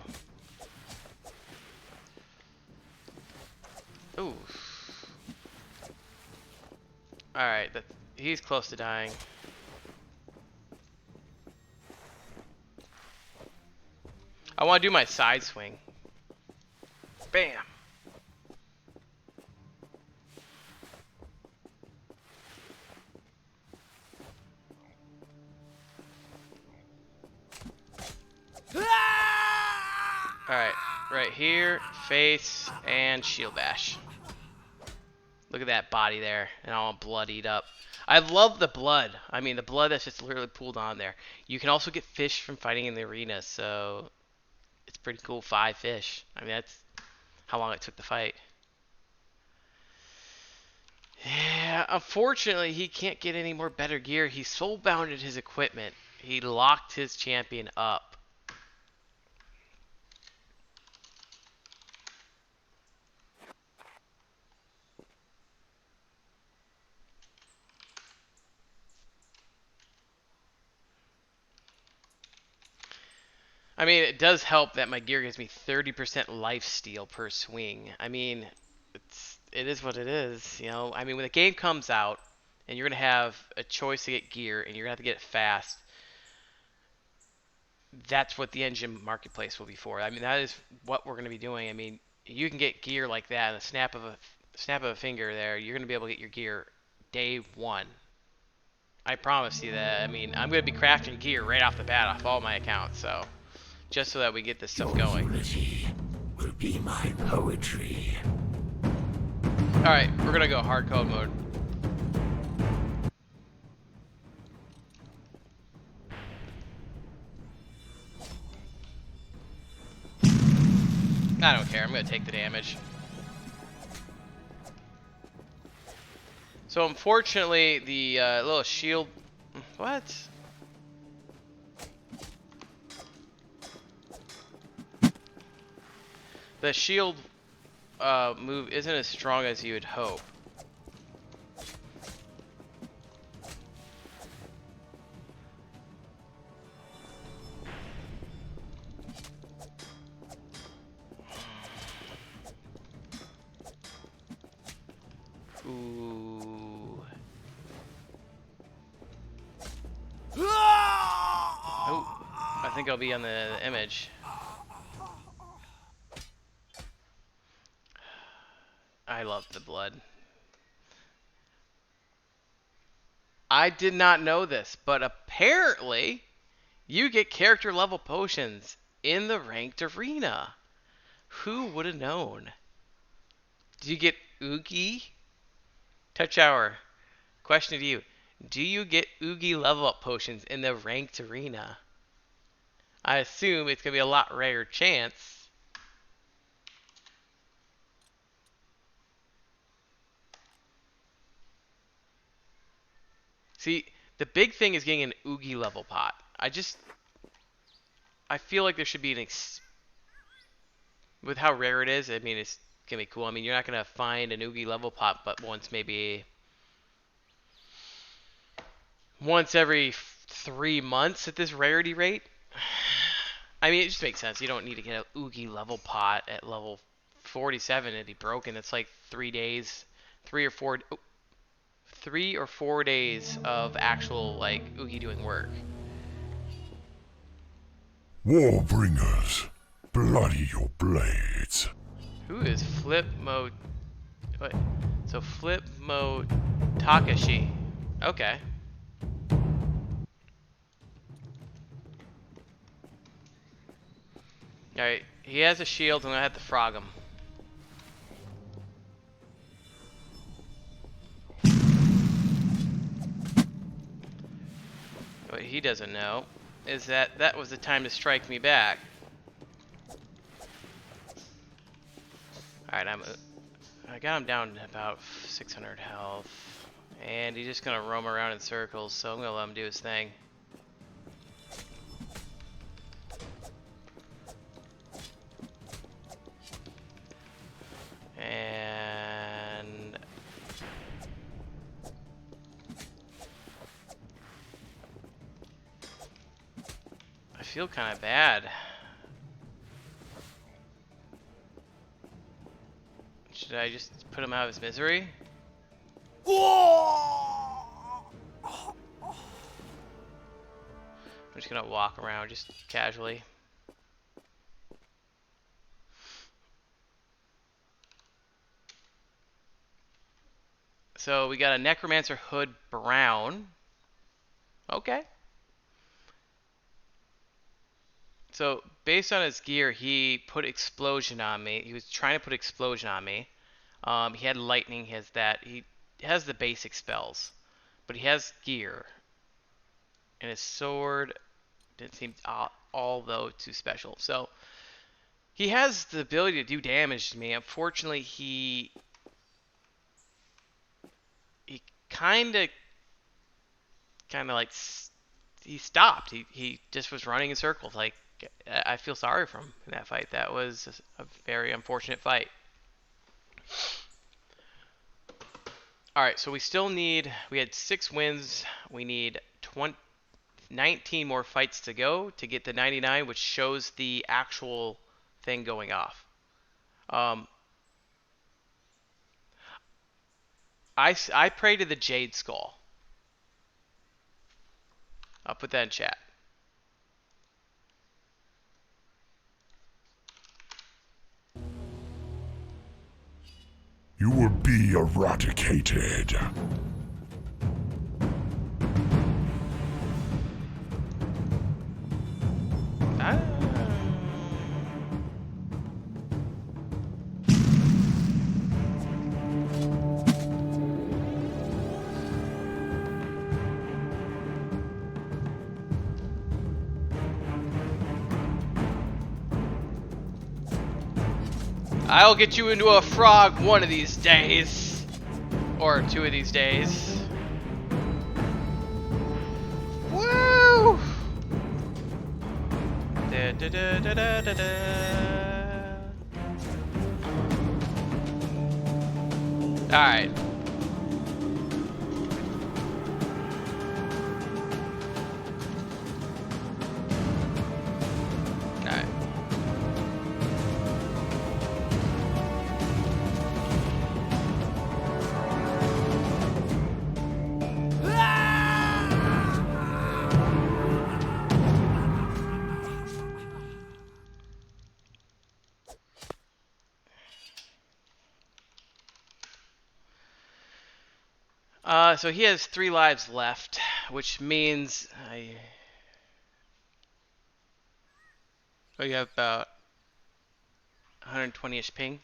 Ooh. Alright, he's close to dying. I want to do my side swing. Bam. Alright, right here, face, and shield bash. Look at that body there, and all bloodied up. I love the blood. I mean, the blood that's just literally pooled on there. You can also get fish from fighting in the arena, so it's pretty cool. 5 fish. I mean, that's how long it took to fight. Yeah, unfortunately, he can't get any more better gear. He soul-bounded his equipment. He locked his champion up. I mean, it does help that my gear gives me 30% lifesteal per swing. I mean, it is what it is, you know. I mean, when the game comes out and you're gonna have a choice to get gear and you're gonna have to get it fast, that's what the engine marketplace will be for. I mean, that is what we're gonna be doing. I mean, you can get gear like that in a snap of a finger. There, you're gonna be able to get your gear day 1. I promise you that. I mean, I'm gonna be crafting gear right off the bat off all my accounts, so. Just so that we get this stuff going. Unity will be my poetry. Alright, we're gonna go hard code mode. I don't care, I'm gonna take the damage. So unfortunately, the little shield... What? The shield move isn't as strong as you would hope. Ooh. think it'll be on the image. I love the blood. I did not know this, but apparently you get character level potions in the ranked arena. Who would have known? Do you get Oogie? Touch Hour. Question to you. Do you get Oogie level up potions in the ranked arena? I assume it's going to be a lot rare chance. See, the big thing is getting an Oogie level pot. I feel like there should be with how rare it is, I mean, it's going to be cool. I mean, you're not going to find an Oogie level pot but once every 3 months at this rarity rate. I mean, it just makes sense. You don't need to get an Oogie level pot at level 47. It'd be broken. It's like 3 days, 3 or 4 days of actual, like, Oogie doing work. Warbringers, bloody your blades. Who is Flip Mode? Wait, so Flip Mode Takashi. Okay. Alright, he has a shield. I'm gonna have to frog him. What he doesn't know is that was the time to strike me back. Alright, I got him down to about 600 health. And he's just gonna roam around in circles, so I'm gonna let him do his thing. And I feel kind of bad. Should I just put him out of his misery? I'm just gonna walk around just casually. So we got a Necromancer Hood Brown. Okay. So based on his gear, he put Explosion on me. He was trying to put Explosion on me. He had Lightning. He has that. He has the basic spells, but he has gear. And his sword didn't seem all though too special. So he has the ability to do damage to me. Unfortunately, he kind of like he stopped. He just was running in circles. Like, I feel sorry for him in that fight. That was a very unfortunate fight. Alright, so we had 6 wins. We need 19 more fights to go to get to 99, which shows the actual thing going off. I pray to the Jade Skull. I'll put that in chat. You will be eradicated. I'll get you into a frog one of these days. Or 2 of these days. Woo! Da, da, da, da, da, da, da. Alright. Alright. So he has 3 lives left, which means you have about 120-ish ping.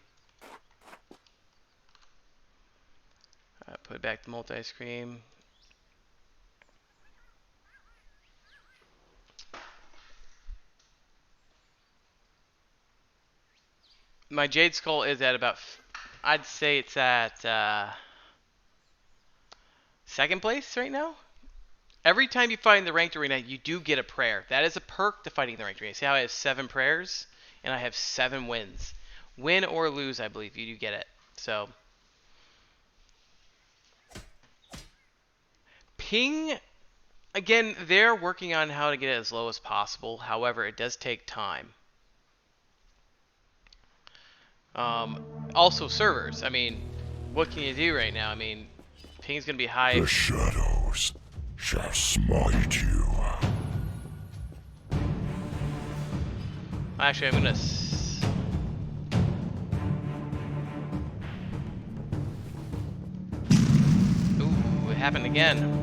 Put back the multi-scream. My Jade Skull is at about, I'd say it's at 2nd place right now. Every time you fight in the ranked arena, you do get a prayer. That is a perk to fighting in the ranked arena. See how I have 7 prayers, and I have 7 wins. Win or lose, I believe you do get it. So, ping, again, they're working on how to get it as low as possible. However, it does take time. Also, servers. I mean, what can you do right now? I mean, ping's gonna be high. The shadows shall smite you. Actually, I'm gonna. Ooh, it happened again.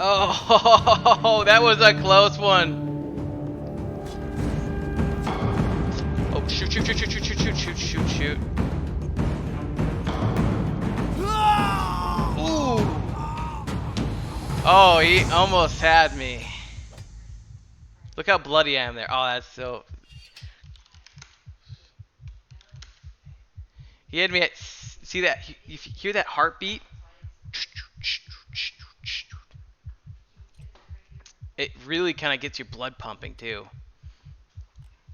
Oh, that was a close one. Oh, shoot, shoot, shoot, shoot, shoot, shoot, shoot, shoot, shoot, shoot. Ooh. Oh, he almost had me. Look how bloody I am there. Oh, that's so... He had me at... See that? You hear that heartbeat? It really kind of gets your blood pumping too.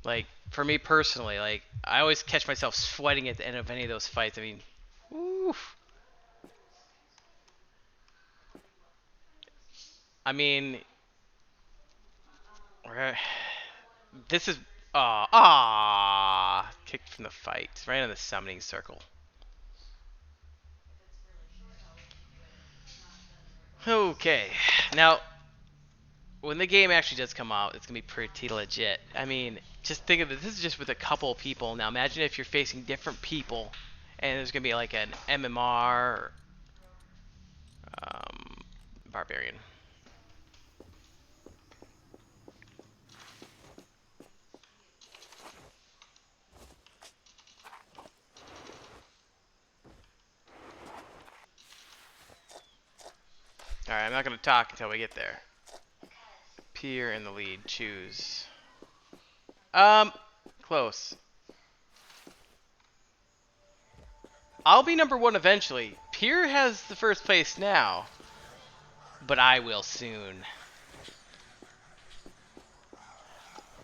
Like, for me personally, like, I always catch myself sweating at the end of any of those fights. I mean, oof. I mean, this is, kicked from the fight, right in the summoning circle. Okay, now, when the game actually does come out, it's gonna be pretty legit. I mean, just think of it. This is just with a couple of people. Now, imagine if you're facing different people, and there's gonna be like an MMR, or, Barbarian. Alright, I'm not gonna talk until we get there. Pier in the lead. Choose. Close. I'll be number 1 eventually. Pier has the first place now. But I will soon.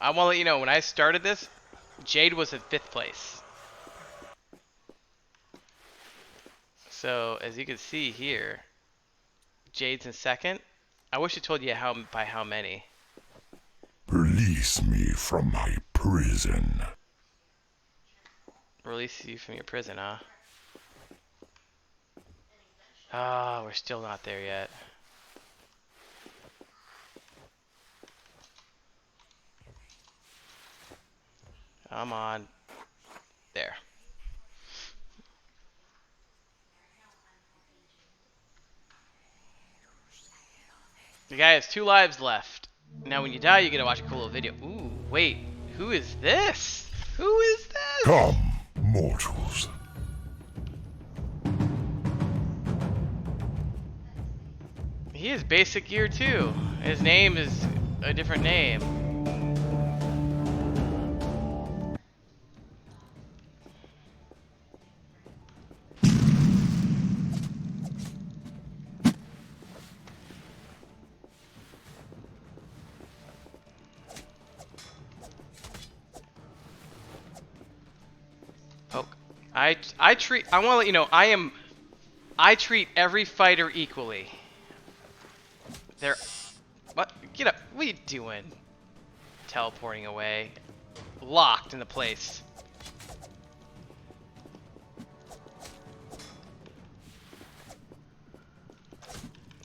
I want to let you know, when I started this, Jade was in 5th place. So, as you can see here, Jade's in 2nd. I wish I told you by how many. Release me from my prison. Release you from your prison, huh? Ah, we're still not there yet. Come on. There. The guy has 2 lives left. Now when you die, you get to watch a cool little video. Ooh, wait. Who is this? Who is this? Come, mortals. He is basic gear too. His name is a different name. I want to let you know I treat every fighter equally. They're what? Get up! What are you doing? Teleporting away, locked in the place.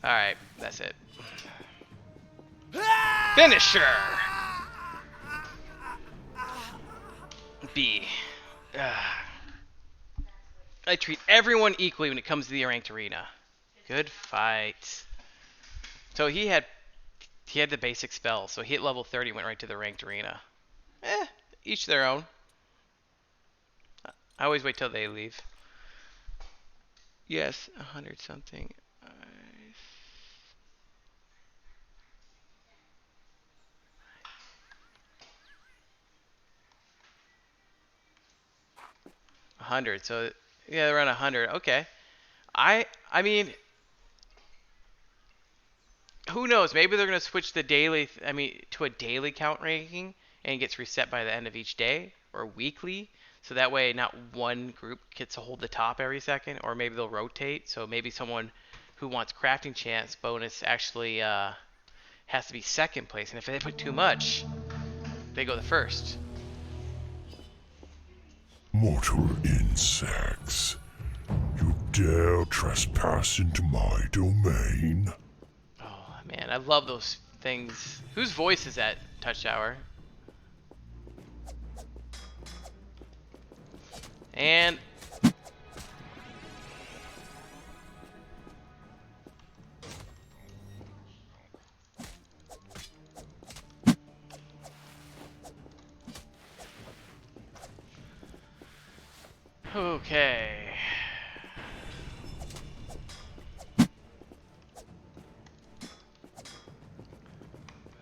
All right, that's it. Finisher. B. I treat everyone equally when it comes to the ranked arena. Good fight. So he had the basic spell. So he hit level 30, went right to the ranked arena. Each their own. I always wait till they leave. Yes, 100 something. 100. So yeah, around 100. Okay. I mean, who knows? Maybe they're gonna switch the daily. To a daily count ranking, and it gets reset by the end of each day or weekly. So that way, not one group gets to hold the top every second, or maybe they'll rotate. So maybe someone who wants crafting chance bonus actually has to be second place, and if they put too much, they go the first. Mortal insects, you dare trespass into my domain? Oh man, I love those things. Whose voice is that, Touch Tower? And okay.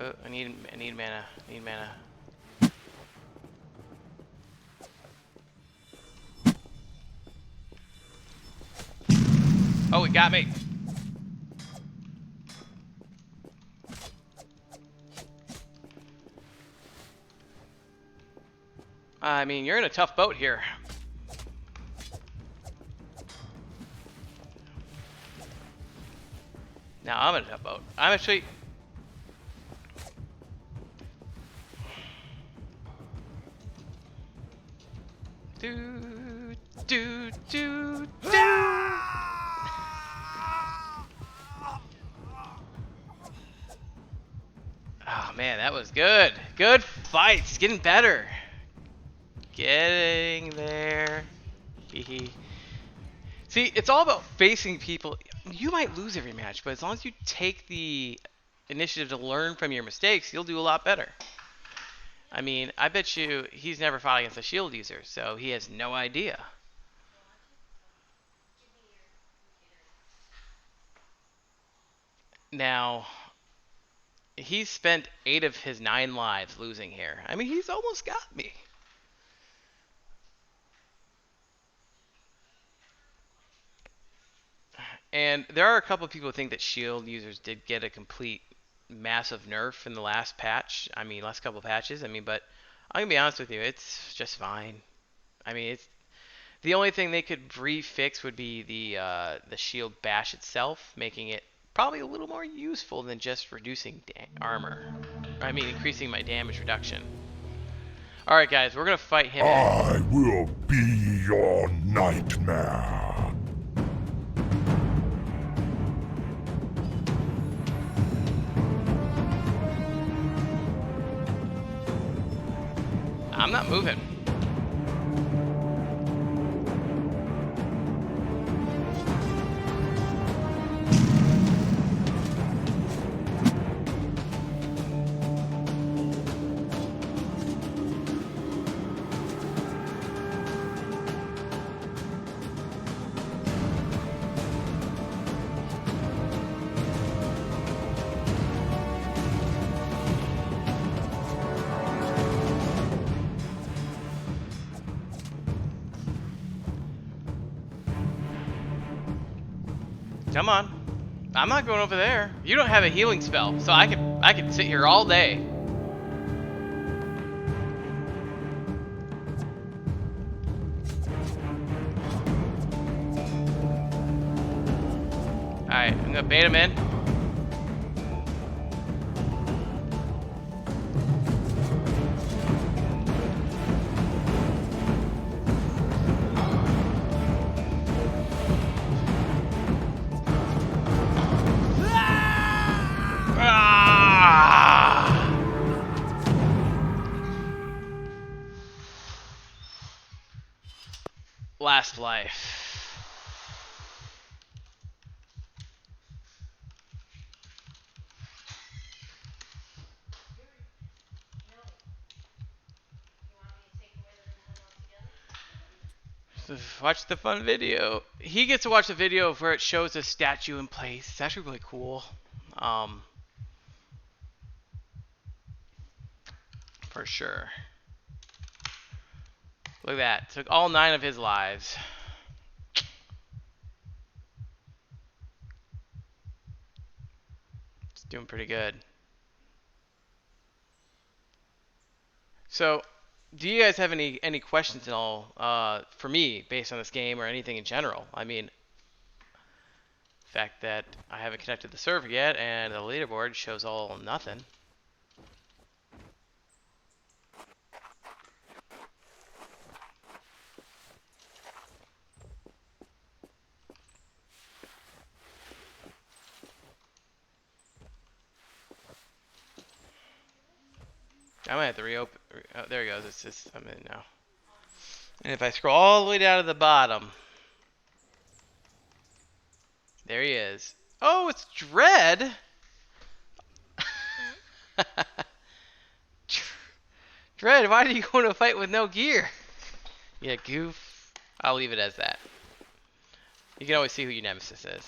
Oh, I need mana. Need mana. Oh, it got me. I mean, you're in a tough boat here. Now I'm in a tough boat. I'm actually... Do, do, do, do. Oh man, that was good. Good fights. Getting better. Getting there. See, it's all about facing people. You might lose every match, but as long as you take the initiative to learn from your mistakes, you'll do a lot better. I mean, I bet you he's never fought against a shield user, so he has no idea. Now, he's spent 8 of his 9 lives losing here. I mean, he's almost got me. And there are a couple of people who think that shield users did get a complete massive nerf in the last patch. I mean, last couple of patches. I mean, but I'm gonna be honest with you, it's just fine. I mean, it's the only thing they could refix would be the shield bash itself, making it probably a little more useful than just reducing armor. I mean, increasing my damage reduction. All right, guys, we're gonna fight him. I will be your nightmare. I'm not moving. Come on. I'm not going over there. You don't have a healing spell, so I could sit here all day. Alright, I'm gonna bait him in. Last life. Watch the fun video. He gets to watch the video where it shows a statue in place. It's actually really cool. For sure. Look at that. Took all 9 of his lives. It's doing pretty good. So, do you guys have any questions at all for me based on this game or anything in general? I mean, the fact that I haven't connected the server yet and the leaderboard shows all nothing. I might have to reopen. Oh, there he goes. It's just, I'm in now. And if I scroll all the way down to the bottom, there he is. Oh, it's Dread. Dread, why did you go into a fight with no gear? Yeah, goof. I'll leave it as that. You can always see who your nemesis is.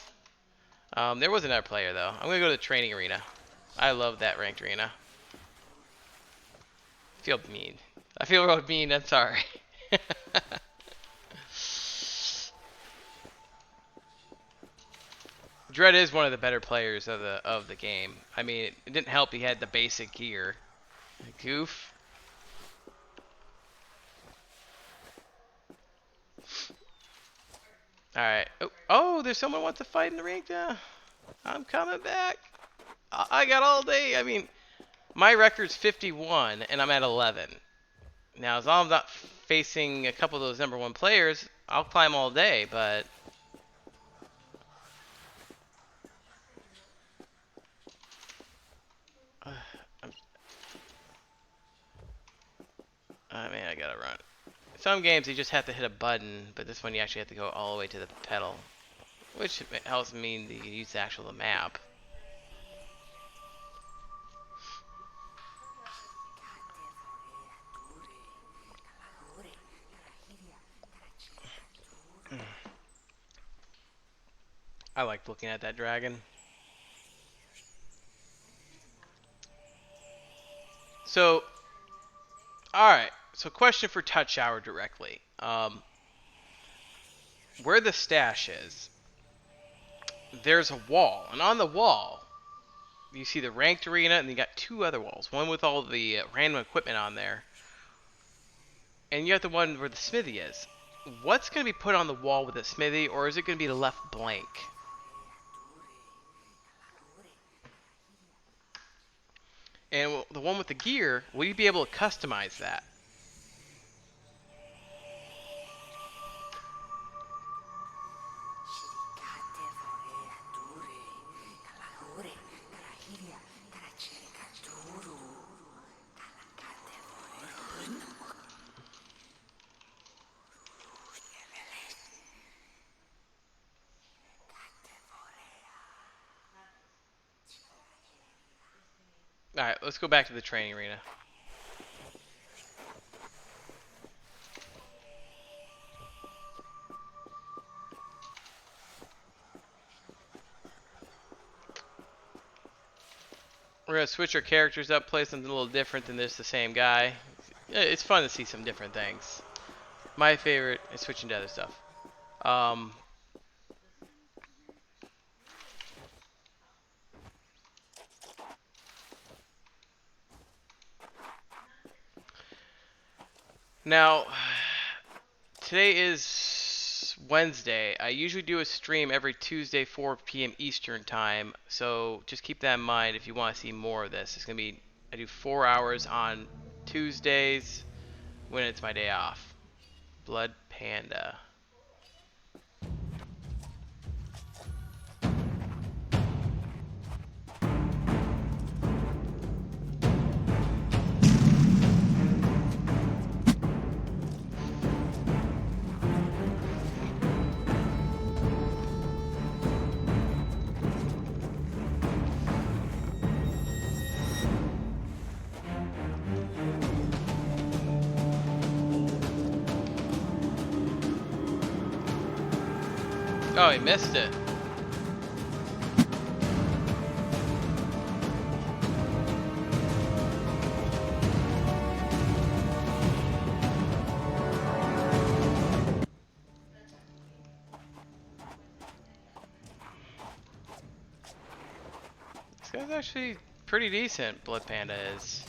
There was another player though. I'm gonna go to the training arena. I love that ranked arena. I feel mean. I feel real mean. I'm sorry. Dread is one of the better players of the game. I mean, it didn't help he had the basic gear. Goof. All right. Oh, there's someone who wants to fight in the ring. I'm coming back. I got all day. I mean, my record's 51 and I'm at 11. Now, as long as I'm not facing a couple of those #1 players, I'll climb all day, but I mean, I gotta run. Some games you just have to hit a button, but this one you actually have to go all the way to the pedal, which helps mean that you use the actual map. I like looking at that dragon. So, alright. So question for Touch Hour directly. Where the stash is, there's a wall. And on the wall, you see the ranked arena, and you got 2 other walls. One with all the random equipment on there. And you have the one where the smithy is. What's going to be put on the wall with the smithy, or is it going to be left blank? And the one with the gear, will you be able to customize that? Alright, let's go back to the training arena. We're going to switch our characters up, play something a little different than this, the same guy. It's fun to see some different things. My favorite is switching to other stuff. Now, today is Wednesday. I usually do a stream every Tuesday, 4 p.m. Eastern time. So just keep that in mind if you want to see more of this. It's gonna be I do 4 hours on Tuesdays when it's my day off. Blood Panda. Oh, he missed it. This guy's actually pretty decent, Blood Panda is.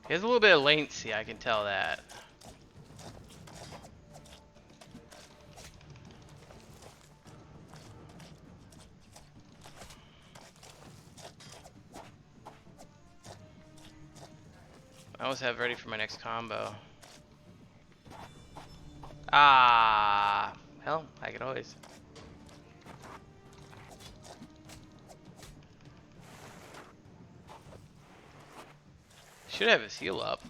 He has a little bit of latency, I can tell that. I always have ready for my next combo. Ah, hell, I could always. Should have his heal up.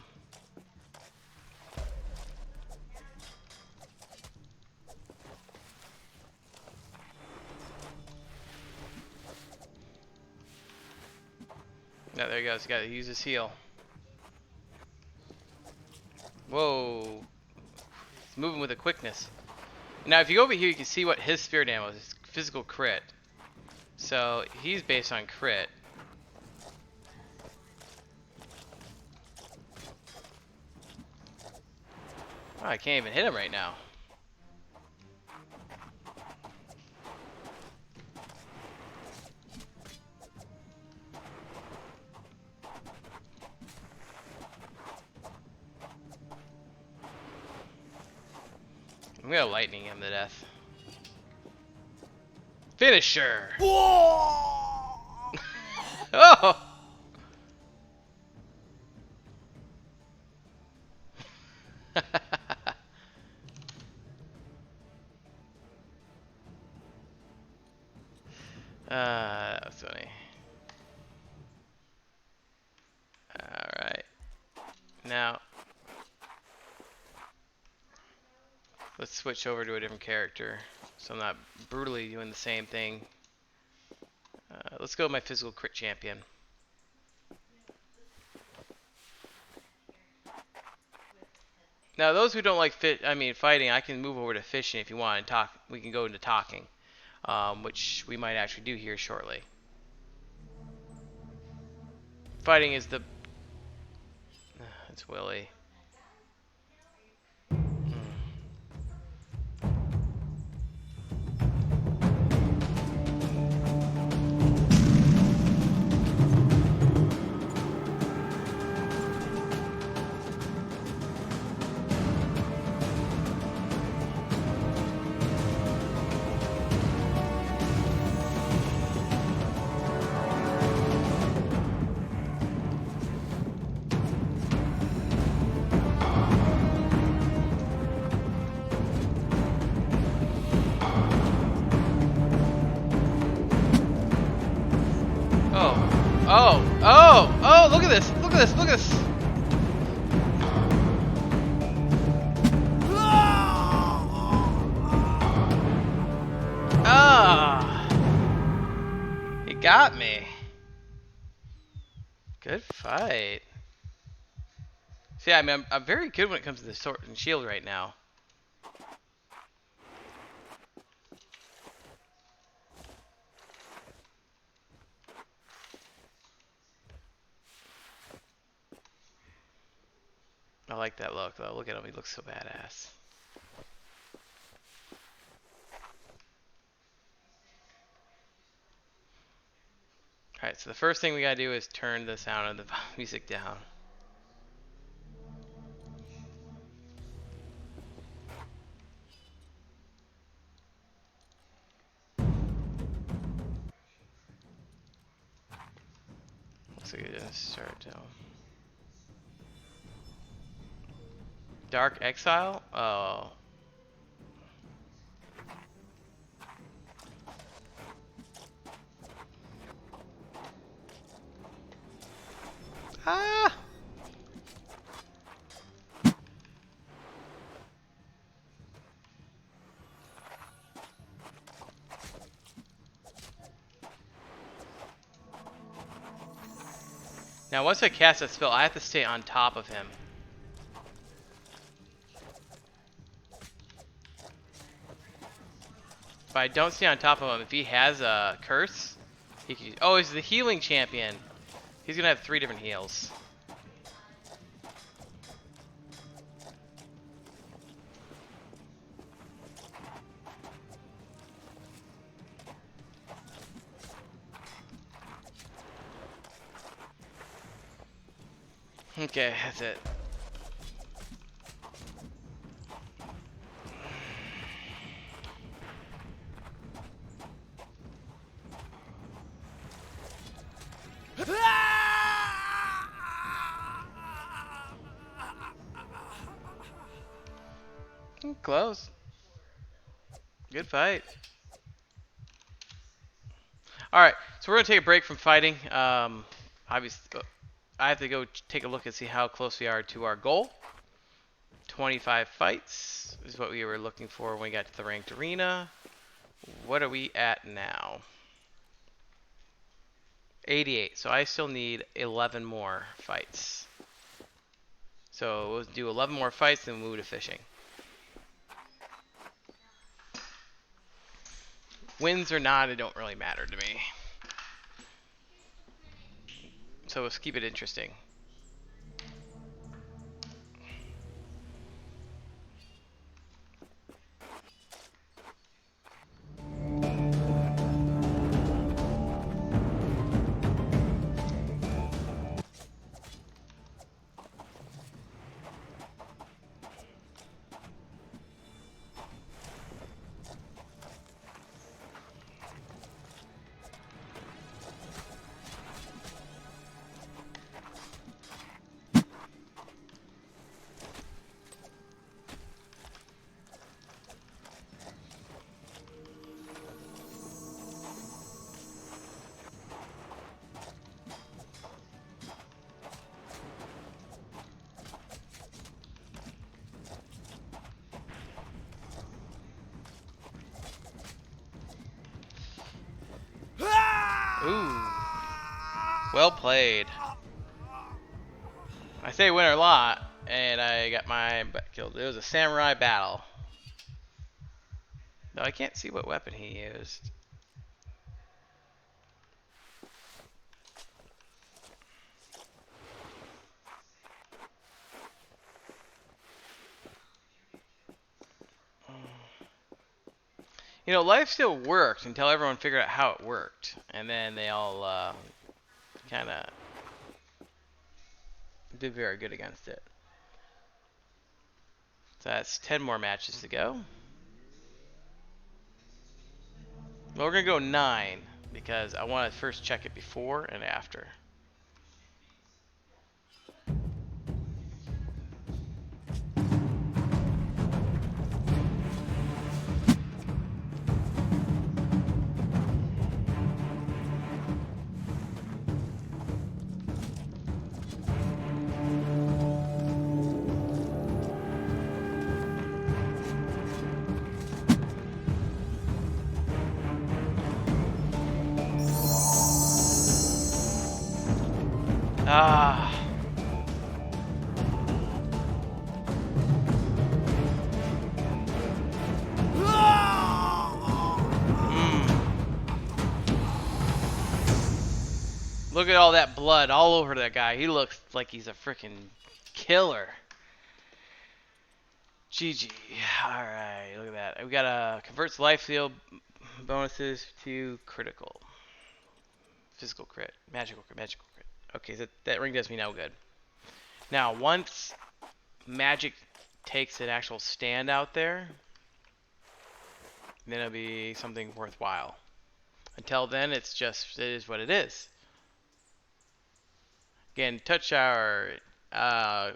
No, there he goes. He got to use his heal. Whoa. He's moving with a quickness. Now, if you go over here, you can see what his spirit ammo is. It's physical crit. So, he's based on crit. Oh, I can't even hit him right now. I'm gonna lightning him to death. Finisher! Oh! That was funny. Alright. Now, let's switch over to a different character so I'm not brutally doing the same thing. Let's go with my physical crit champion. Now, those who don't like fighting, I can move over to fishing if you want and talk. We can go into talking, which we might actually do here shortly. Fighting is the. It's Willie. Oh, look at this, look at this, look at this. Ah, he got me. Good fight. See, I mean, I'm very good when it comes to the sword and shield right now. I like that look, though. Look at him. He looks so badass. Alright, so the first thing we gotta do is turn the sound of the music down. Looks like it didn't start till Dark Exile? Oh. Ah! Now once I cast that spell, I have to stay on top of him. If I don't stay on top of him, if he has a curse, he can... Oh, he's the healing champion. He's gonna have 3 different heals. Okay, that's it. Close. Good fight. Alright, so we're going to take a break from fighting. Obviously, I have to go take a look and see how close we are to our goal. 25 fights is what we were looking for when we got to the ranked arena. What are we at now? 88. So I still need 11 more fights. So we'll do 11 more fights, then we'll move to fishing. Wins or not, it don't really matter to me. So let's keep it interesting. Ooh. Well played. I say win or lot, and I got my butt killed. It was a samurai battle. No, I can't see what weapon he used. You know, life still worked until everyone figured out how it worked. And then they all kind of did very good against it. So that's 10 more matches to go. Well, we're going to go 9 because I want to first check it before and after. Ah. Look at all that blood all over that guy. He looks like he's a freaking killer. GG. Alright, look at that. We got converts life steal bonuses to critical. Physical crit. Magical crit. Magical crit. Okay, that ring does me no good. Now, once magic takes an actual stand out there, then it'll be something worthwhile. Until then, it's just, it is what it is. Again, touch shower. Uh,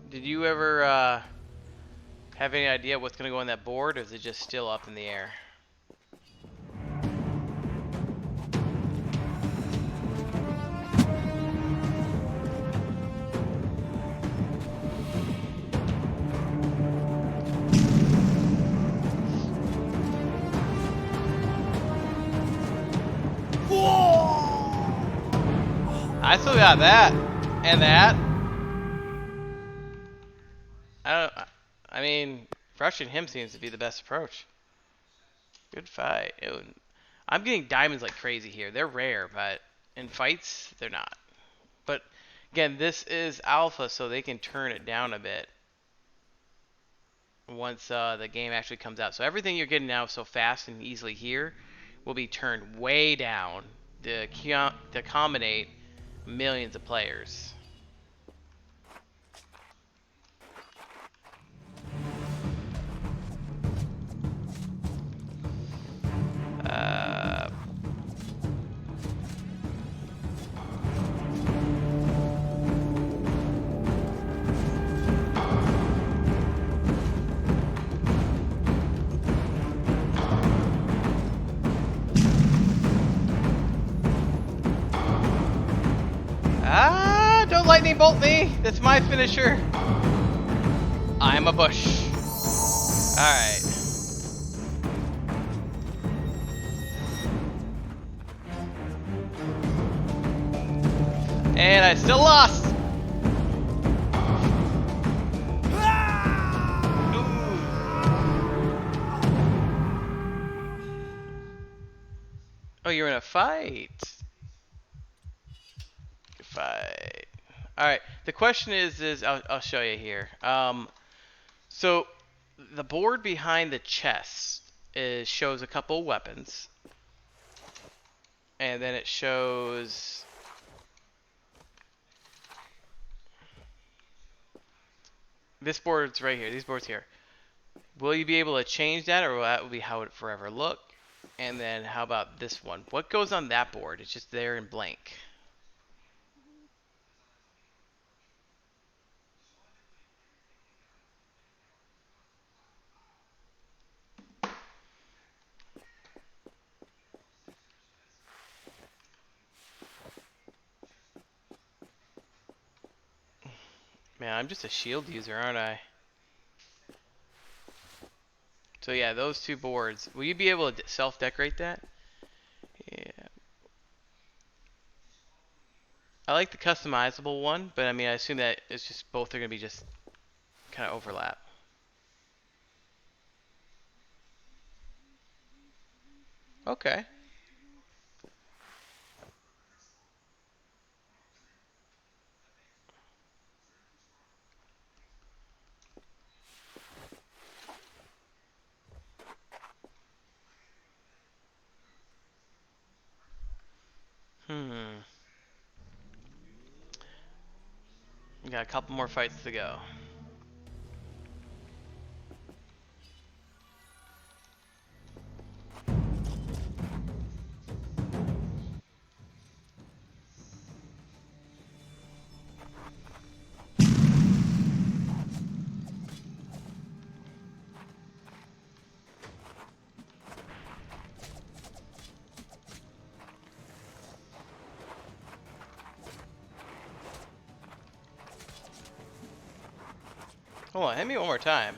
did you ever have any idea what's gonna go on that board, or is it just still up in the air? I still got that and that. I don't. I mean, rushing him seems to be the best approach. Good fight. I'm getting diamonds like crazy here. They're rare, but in fights, they're not. But again, this is alpha, so they can turn it down a bit once the game actually comes out. So everything you're getting now so fast and easily here will be turned way down to accommodate millions of players. Uh, don't lightning bolt me. That's my finisher. I'm a bush. Alright. And I still lost. Oh, you're in a fight. Good fight. All right. The question is I'll show you here. So the board behind the chest shows a couple weapons, and then it shows this board's right here. These boards here. Will you be able to change that, or will that be how it forever look? And then how about this one? What goes on that board? It's just there in blank. Man, I'm just a shield user, aren't I? So yeah, those two boards. Will you be able to self-decorate that? Yeah. I like the customizable one, but I mean, I assume that it's just both are going to be just kind of overlap. Okay. Hmm. We got a couple more fights to go. Hold on, hit me one more time.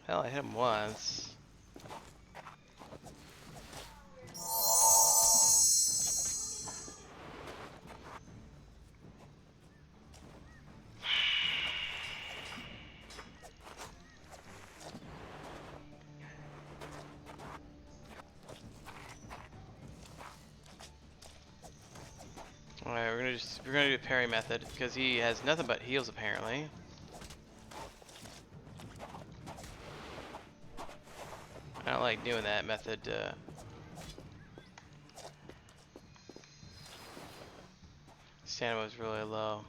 Hell, I hit him once. Alright, we're gonna do the parry method because he has nothing but heals apparently. I don't like doing that method. Stamina was really low.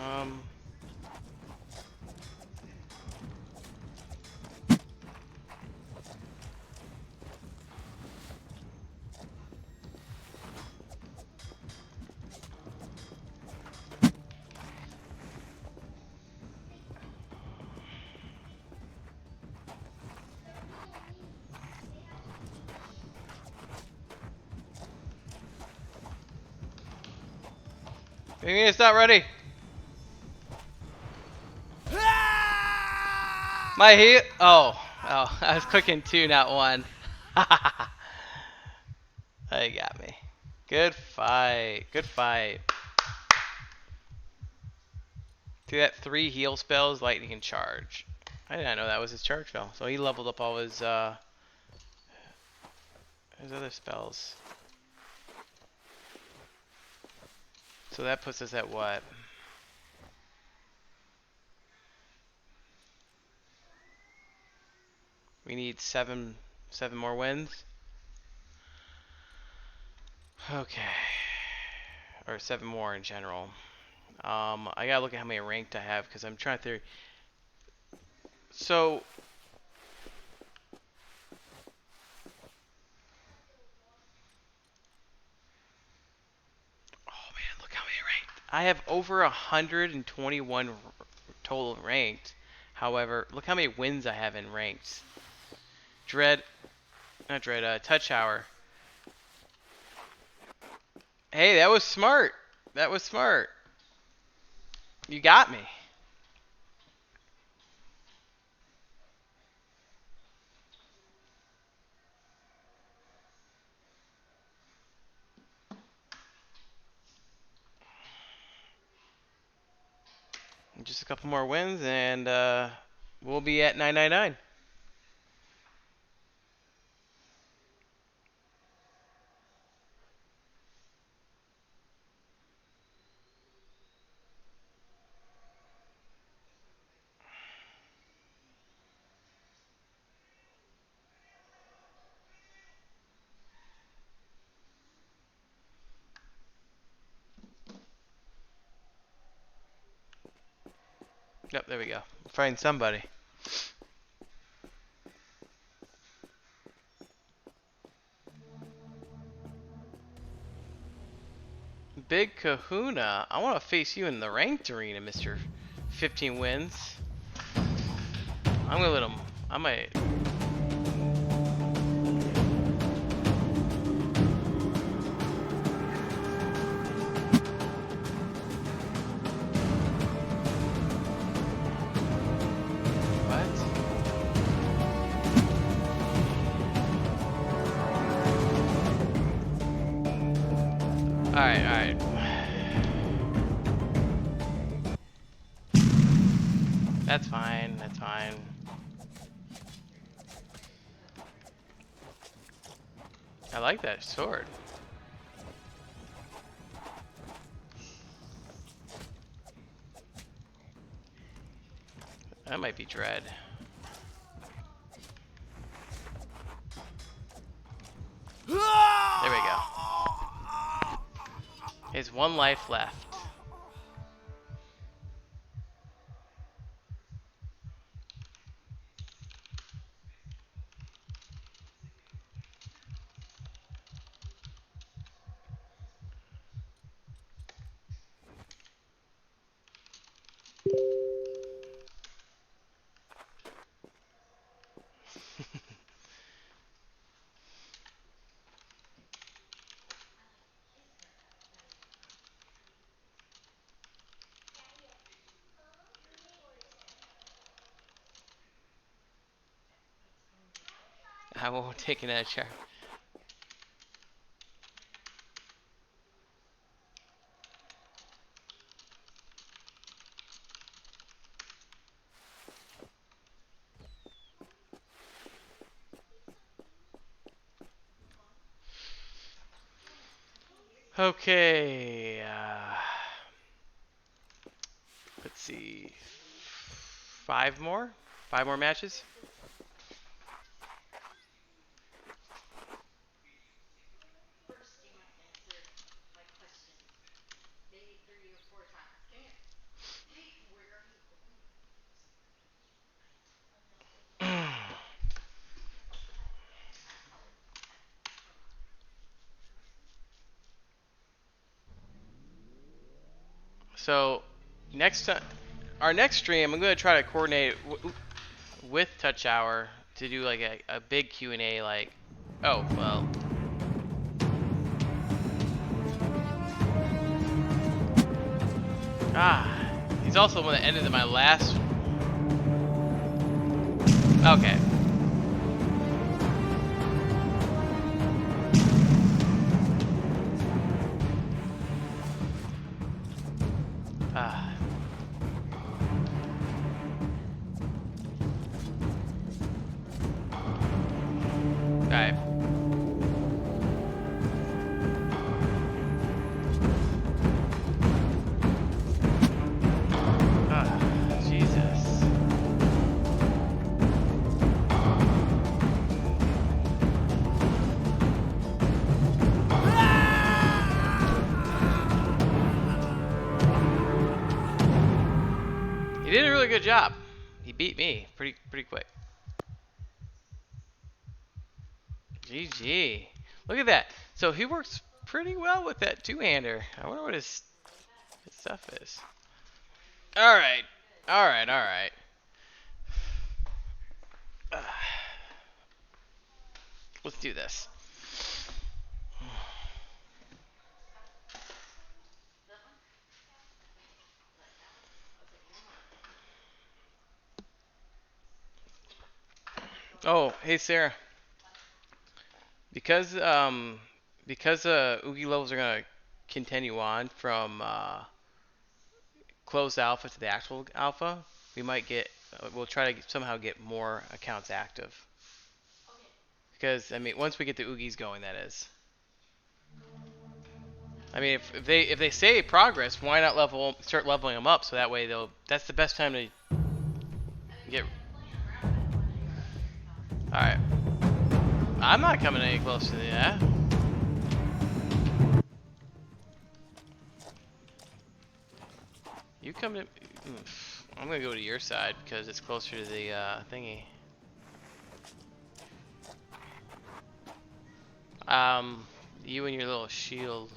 Um. Maybe it's not ready. My heat. Oh, I was clicking 2, not 1. They got me. Good fight. Good fight. See that 3 heal spells, lightning and charge. I did not know that was his charge spell. So he leveled up all his other spells. So that puts us at what? We need 7 more wins. Okay. Or 7 more in general. I gotta look at how many ranked I have because I'm trying to theory. So oh man, look how many ranked. I have over 121 total ranked. However, look how many wins I have in ranked. Touch Hour. Hey, that was smart. That was smart. You got me. Just a couple more wins and we'll be at 999. Yep, there we go. Find somebody. Big Kahuna, I want to face you in the ranked arena, Mr. 15 wins. I'm gonna let him. I might. Alright, alright. That's fine, that's fine. I like that sword. That might be Dread. There we go. There's 1 life left. I won't take another shot. Okay. Let's see. Five more? Five more matches? So, next time, our next stream, I'm gonna try to coordinate with Touch Hour to do like a big Q&A. Like, oh well, he's also one that ended my last. Okay. Ah. Alright. Jesus. He did a really good job. He beat me pretty quick. GG. Look at that. So he works pretty well with that two-hander. I wonder what his stuff is. Alright. Alright. Let's do this. Oh, hey Sarah. Because Oogie levels are gonna continue on from closed alpha to the actual alpha, we might get we'll try to somehow get more accounts active. Because I mean, once we get the Oogies going, that is. I mean, if they say progress, why not start leveling them up so that way they'll. That's the best time to get. All right. I'm not coming any closer to that. You come to. I'm gonna go to your side because it's closer to the thingy. You and your little shield.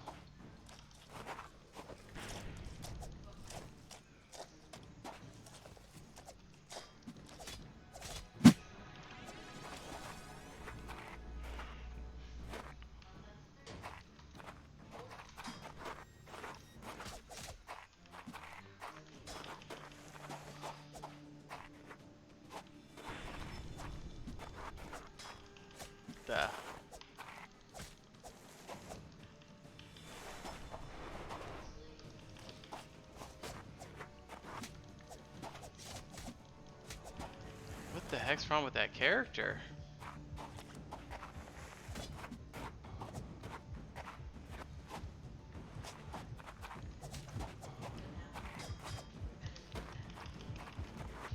Duh. What the heck's wrong with that character?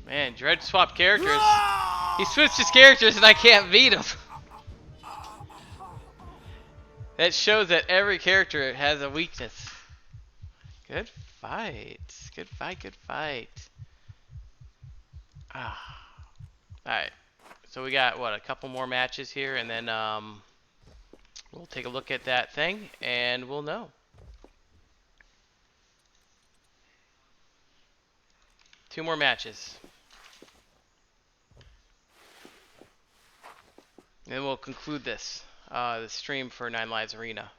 Man, Dredge swapped characters. He switched his characters and I can't beat him. That shows that every character has a weakness. Good fight. Good fight, good fight. Alright. So we got, what, a couple more matches here, and then we'll take a look at that thing, and we'll know. Two more matches. And then we'll conclude this, the stream for Nine Lives Arena.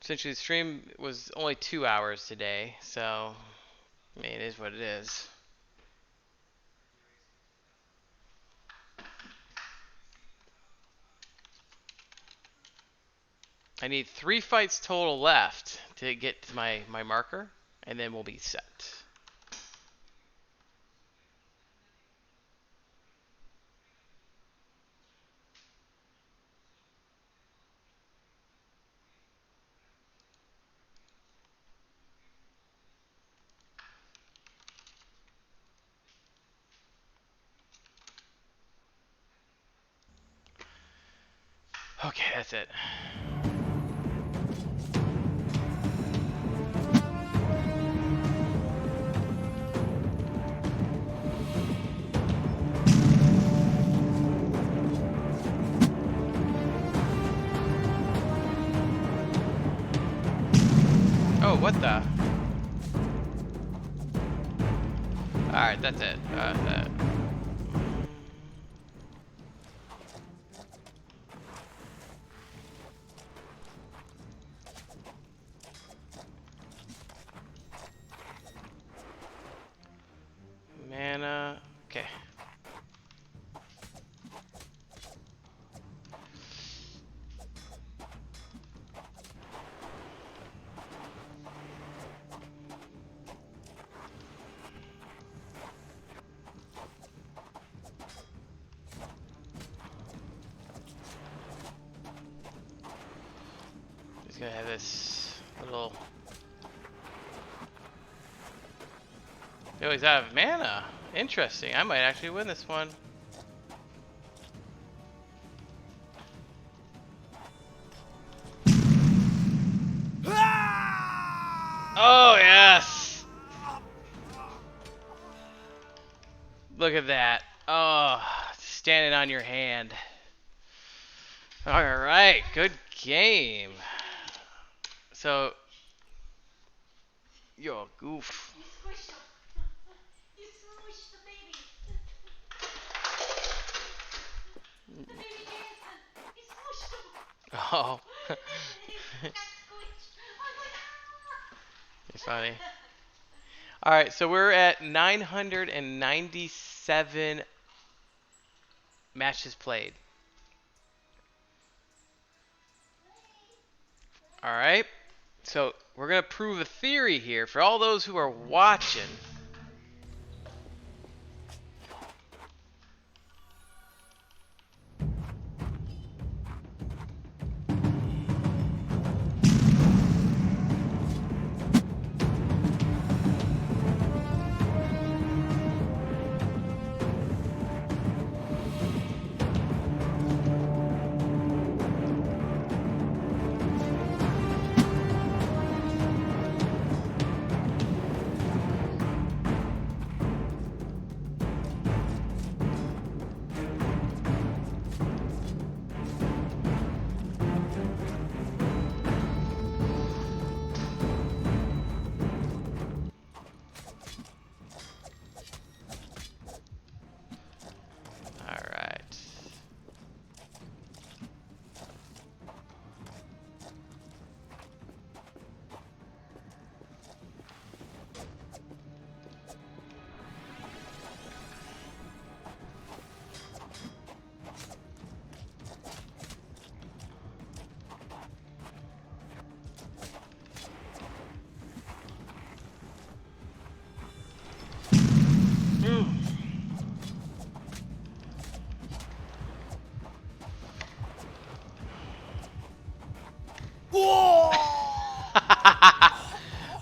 Essentially, the stream was only 2 hours today, so, I mean, it is what it is. I need 3 fights total left to get to my marker, and then we'll be set. Okay, that's it. Oh, what the? Alright, that's it. Mana. Okay. Just gonna have this little. Oh, he's out of mana. Interesting. I might actually win this one. Oh, yes! Look at that. Oh, standing on your hand. Alright, good game. So, yo, goof. You smushed the baby. The baby Jameson. You smushed him. Oh. He got squished. I was like, ah! It's funny. Alright, so we're at 997 matches played. Alright, so we're going to prove a theory here for all those who are watching. Alright.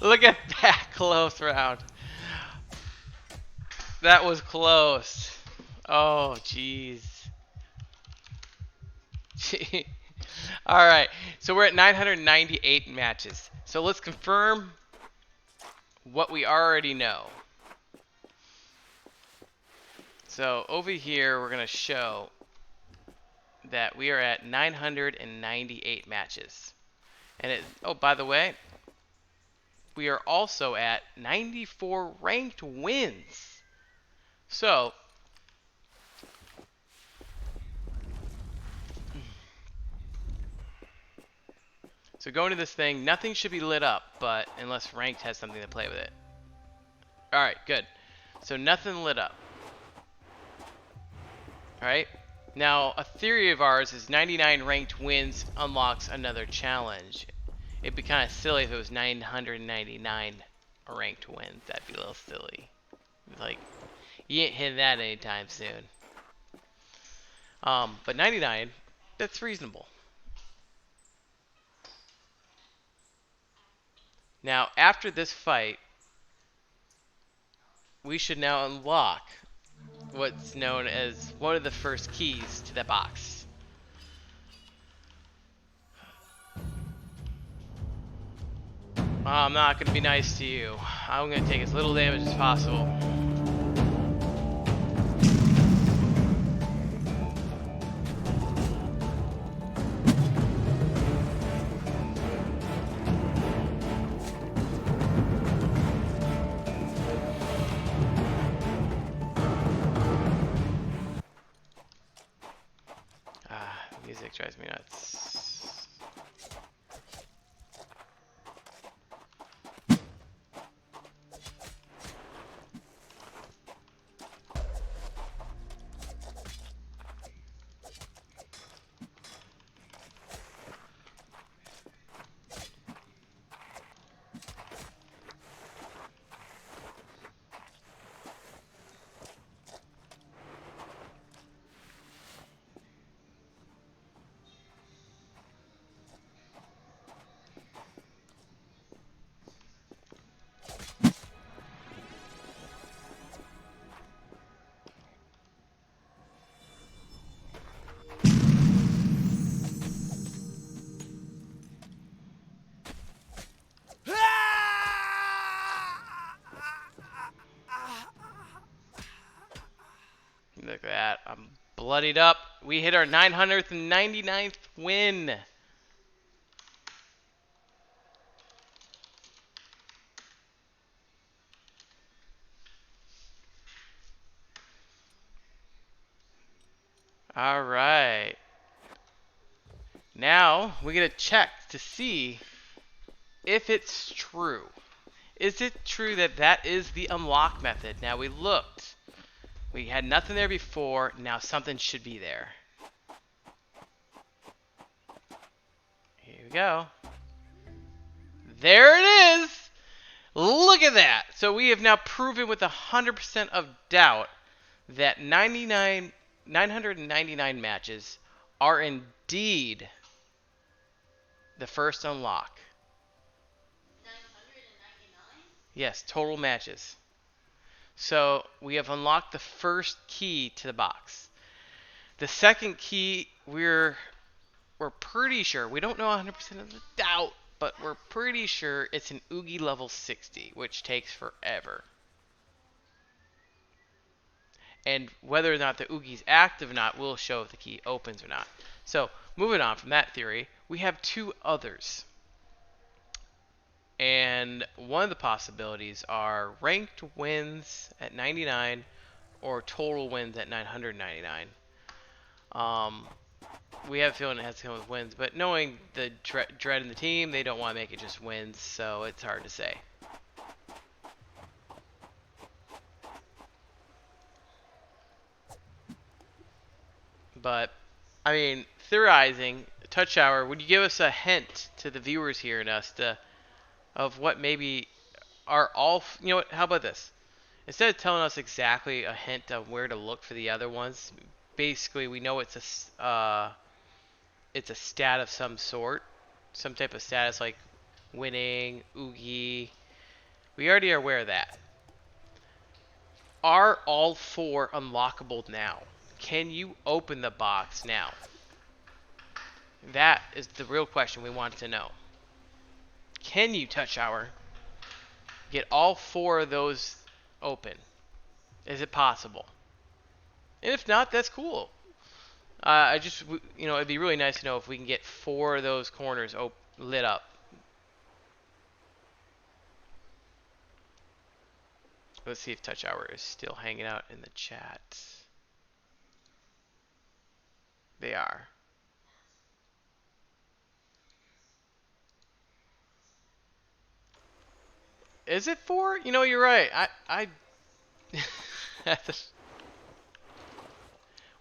Look at that close round. That was close. Oh, jeez. Alright, so we're at 998 matches. So let's confirm what we already know. So over here, we're going to show that we are at 998 matches. And it, oh, by the way, we are also at 94 ranked wins. So, going to this thing, nothing should be lit up, but unless ranked has something to play with it. Alright, good. So nothing lit up. Alright. Now, a theory of ours is 99 ranked wins unlocks another challenge. It'd be kind of silly if it was 999 ranked wins. That'd be a little silly. Like, you ain't hitting that anytime soon. But 99, that's reasonable. Now, after this fight, we should now unlock what's known as one of the first keys to the box. I'm not gonna be nice to you. I'm gonna take as little damage as possible. Music drives me nuts. Look at that. I'm bloodied up. We hit our 999th win. All right. Now we get to check to see if it's true. Is it true that that is the unlock method? Now we looked. We had nothing there before. Now something should be there. Here we go. There it is. Look at that. So we have now proven with 100% of doubt that 999 matches are indeed the first unlock. 999? Yes, total matches. So we have unlocked the first key to the box. The second key, we're pretty sure, we don't know 100% of the doubt, but we're pretty sure it's an Oogie level 60, which takes forever. And whether or not the Oogie's active or not will show if the key opens or not. So, moving on from that theory, we have two others. And one of the possibilities are ranked wins at 99 or total wins at 999. We have a feeling it has to come with wins, but knowing the dread in the team, they don't want to make it just wins, so it's hard to say. But, I mean, theorizing, Touch Hour, would you give us a hint to the viewers here and us of what maybe are all, you know what, how about this? Instead of telling us exactly a hint of where to look for the other ones, basically we know it's a stat of some sort, some type of status like winning, Oogie. We already are aware of that. Are all four unlockable now? Can you open the box now? That is the real question we want to know. Can you, Touch Hour, get all four of those open? Is it possible? And if not, that's cool. It'd be really nice to know if we can get four of those corners lit up. Let's see if Touch Hour is still hanging out in the chat. They are. Is it four? You know, you're right. I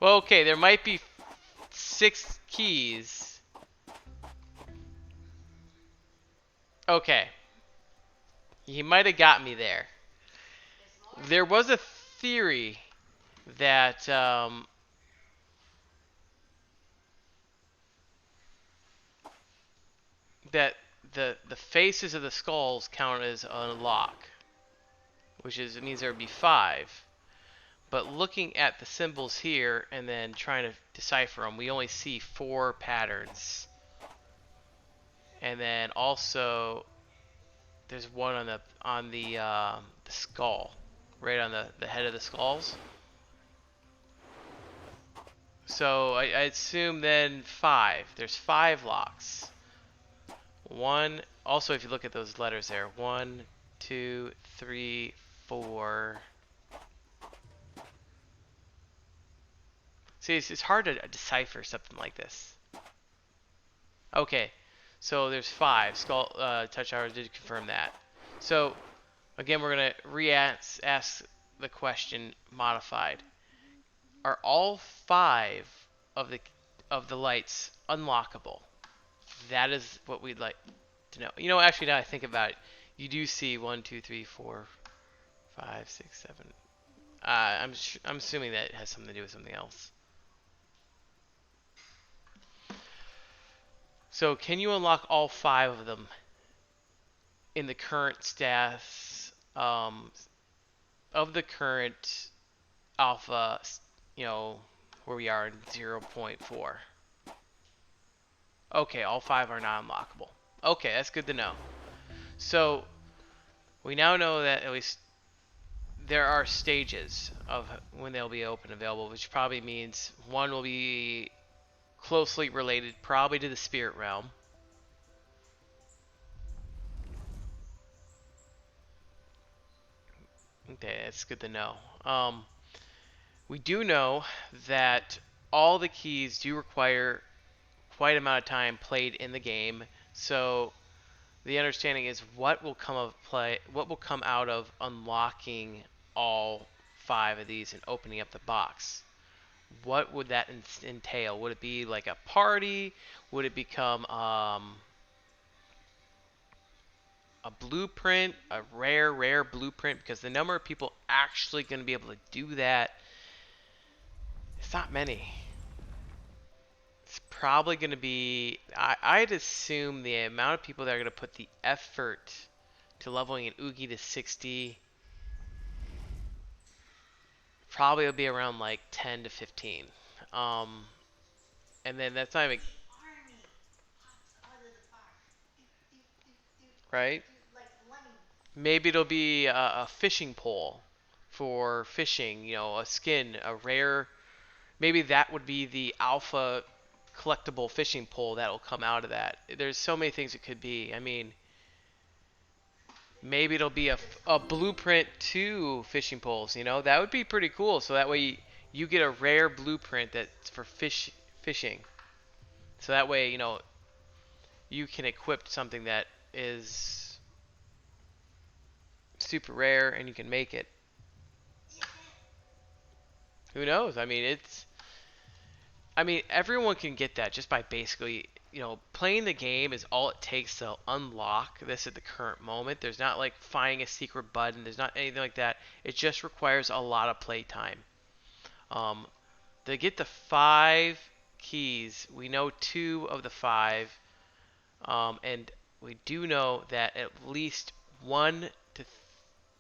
Well, okay, there might be 6 keys. Okay. He might have got me there. There was a theory that that the faces of the skulls count as an unlock, which is, it means there would be 5. But looking at the symbols here and then trying to decipher them, we only see 4 patterns. And then also there's one on the skull, right on the head of the skulls. So I assume then 5. There's 5 locks. One. Also, if you look at those letters there, 1, 2, 3, 4. See, it's hard to decipher something like this. Okay, so there's 5. Skull touch hours did confirm that. So again, we're gonna ask the question modified. Are all 5 of the lights unlockable? That is what we'd like to know. You know, actually, now I think about it, you do see 1, 2, 3, 4, 5, 6, 7. I'm assuming that it has something to do with something else. So, can you unlock all 5 of them in the current stats of the current alpha? You know, where we are in 0.4. Okay, all 5 are not unlockable. Okay, that's good to know. So, we now know that at least there are stages of when they'll be open and available, which probably means one will be closely related probably to the spirit realm. Okay, that's good to know. We do know that all the keys do require quite amount of time played in the game, so the understanding is what will come out of unlocking all 5 of these and opening up the box. What would that entail? Would it be like a party? Would it become a blueprint, a rare blueprint? Because the number of people actually going to be able to do that, it's not many. It's probably going to be, I'd assume the amount of people that are going to put the effort to leveling an Oogie to 60 probably will be around like 10 to 15. And then that's not even, right? Maybe it'll be a fishing pole for fishing, you know, a skin, a rare. Maybe that would be the alpha collectible fishing pole that'll come out of that. There's so many things it could be. I mean, maybe it'll be a blueprint to fishing poles, you know? That would be pretty cool. So that way you get a rare blueprint that's for fishing. So that way, you know, you can equip something that is super rare and you can make it. Who knows? I mean, everyone can get that just by basically, you know, playing the game is all it takes to unlock this at the current moment. There's not like finding a secret button. There's not anything like that. It just requires a lot of play time. To get the 5 keys, we know 2 of the 5, and we do know that at least 1 to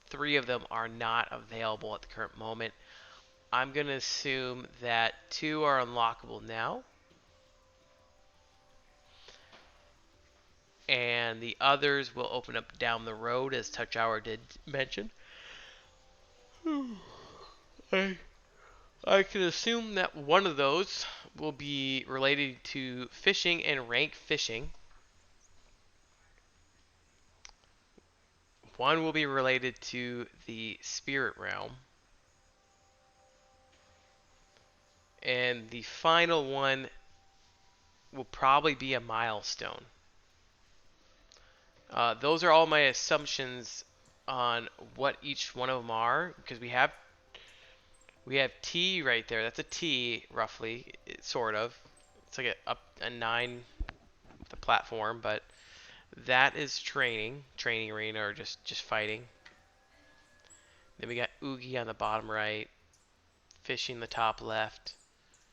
3 of them are not available at the current moment. I'm going to assume that 2 are unlockable now. And the others will open up down the road, as Touch Hour did mention. I can assume that one of those will be related to fishing and rank fishing. One will be related to the spirit realm. And the final one will probably be a milestone. Those are all my assumptions on what each one of them are, because we have T right there. That's a T, roughly, sort of. It's like a 9 with a platform, but that is training arena, or just fighting. Then we got Oogie on the bottom right, fishing the top left,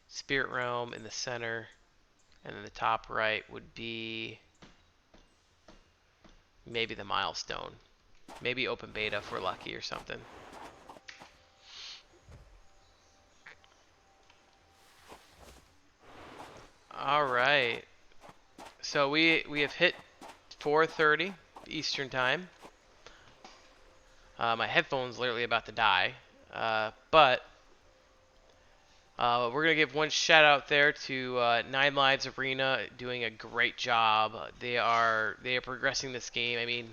spirit realm in the center, and then the top right would be maybe the milestone. Maybe open beta if we're lucky or something. Alright. So we have hit 4:30 Eastern time. My headphone's literally about to die. But we're gonna give one shout out there to Nine Lives Arena, doing a great job. They are progressing this game. I mean,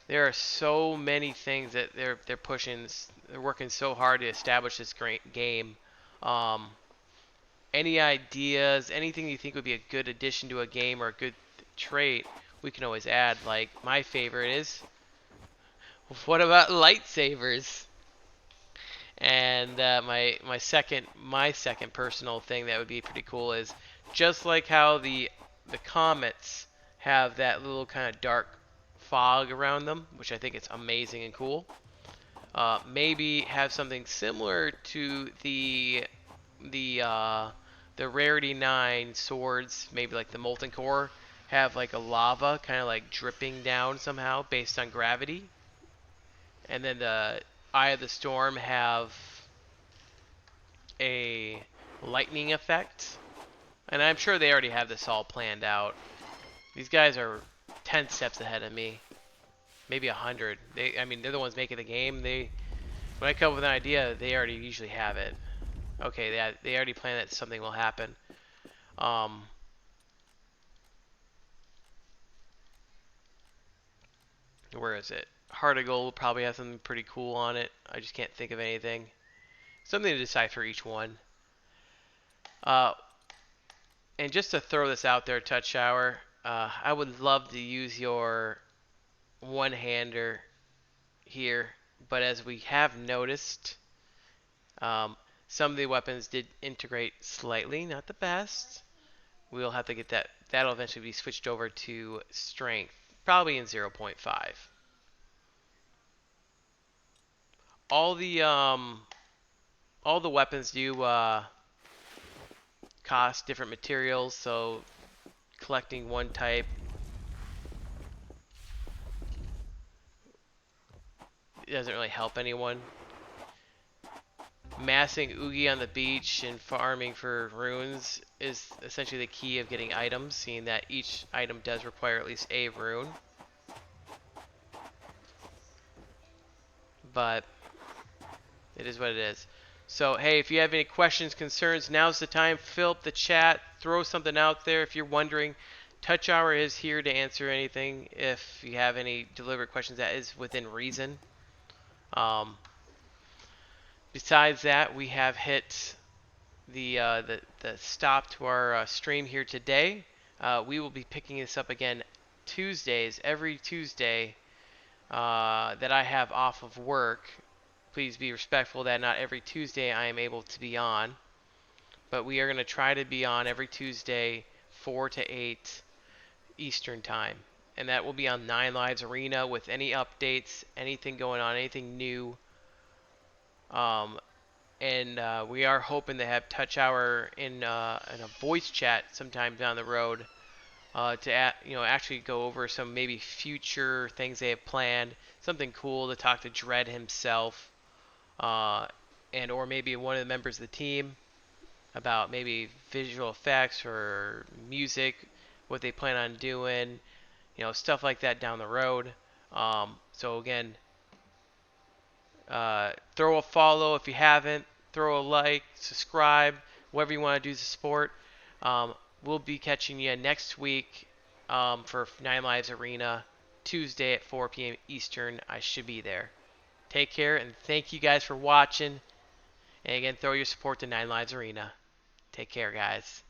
there are so many things that they're pushing. They're working so hard to establish this great game. Um, any ideas, anything you think would be a good addition to a game or a good trait, we can always add. Like my favorite is, what about lightsabers? And my second personal thing that would be pretty cool is just like how the comets have that little kind of dark fog around them, which I think is amazing and cool. Maybe have something similar to the Rarity 9 swords, maybe like the Molten Core, have like a lava kind of like dripping down somehow based on gravity. And then the Eye of the Storm have a lightning effect. And I'm sure they already have this all planned out. These guys are 10 steps ahead of me. Maybe 100. I mean, they're the ones making the game. When I come up with an idea, they already usually have it. Okay, they already plan that something will happen. Where is it? Heart of Gold will probably have something pretty cool on it. I just can't think of anything. Something to decipher each one. And just to throw this out there, Touch Shower, I would love to use your one-hander here, but as we have noticed, some of the weapons did integrate slightly, not the best. We'll have to get that. That'll eventually be switched over to strength, probably in 0.5. All the weapons do cost different materials, so collecting one type doesn't really help anyone. Massing Oogie on the beach and farming for runes is essentially the key of getting items, seeing that each item does require at least a rune. But it is what it is. So, hey, if you have any questions, concerns, now's the time. Fill up the chat. Throw something out there if you're wondering. Touch Hour is here to answer anything. If you have any deliberate questions, that is within reason. Besides that, we have hit the stop to our stream here today. We will be picking this up again Tuesdays, every Tuesday that I have off of work. Please be respectful that not every Tuesday I am able to be on. But we are going to try to be on every Tuesday, 4 to 8 Eastern Time. And that will be on Nine Lives Arena with any updates, anything going on, anything new. And we are hoping to have Touch Hour in a voice chat sometime down the road to actually go over some maybe future things they have planned, something cool to talk to Dread himself, and or maybe one of the members of the team about maybe visual effects or music, what they plan on doing, stuff like that down the road. So again, throw a follow if you haven't, throw a like, subscribe, whatever you want to do to support. We'll be catching you next week for Nine Lives Arena, Tuesday at 4 p.m. Eastern. I should be there. Take care, and thank you guys for watching. And again, throw your support to Nine Lives Arena. Take care, guys.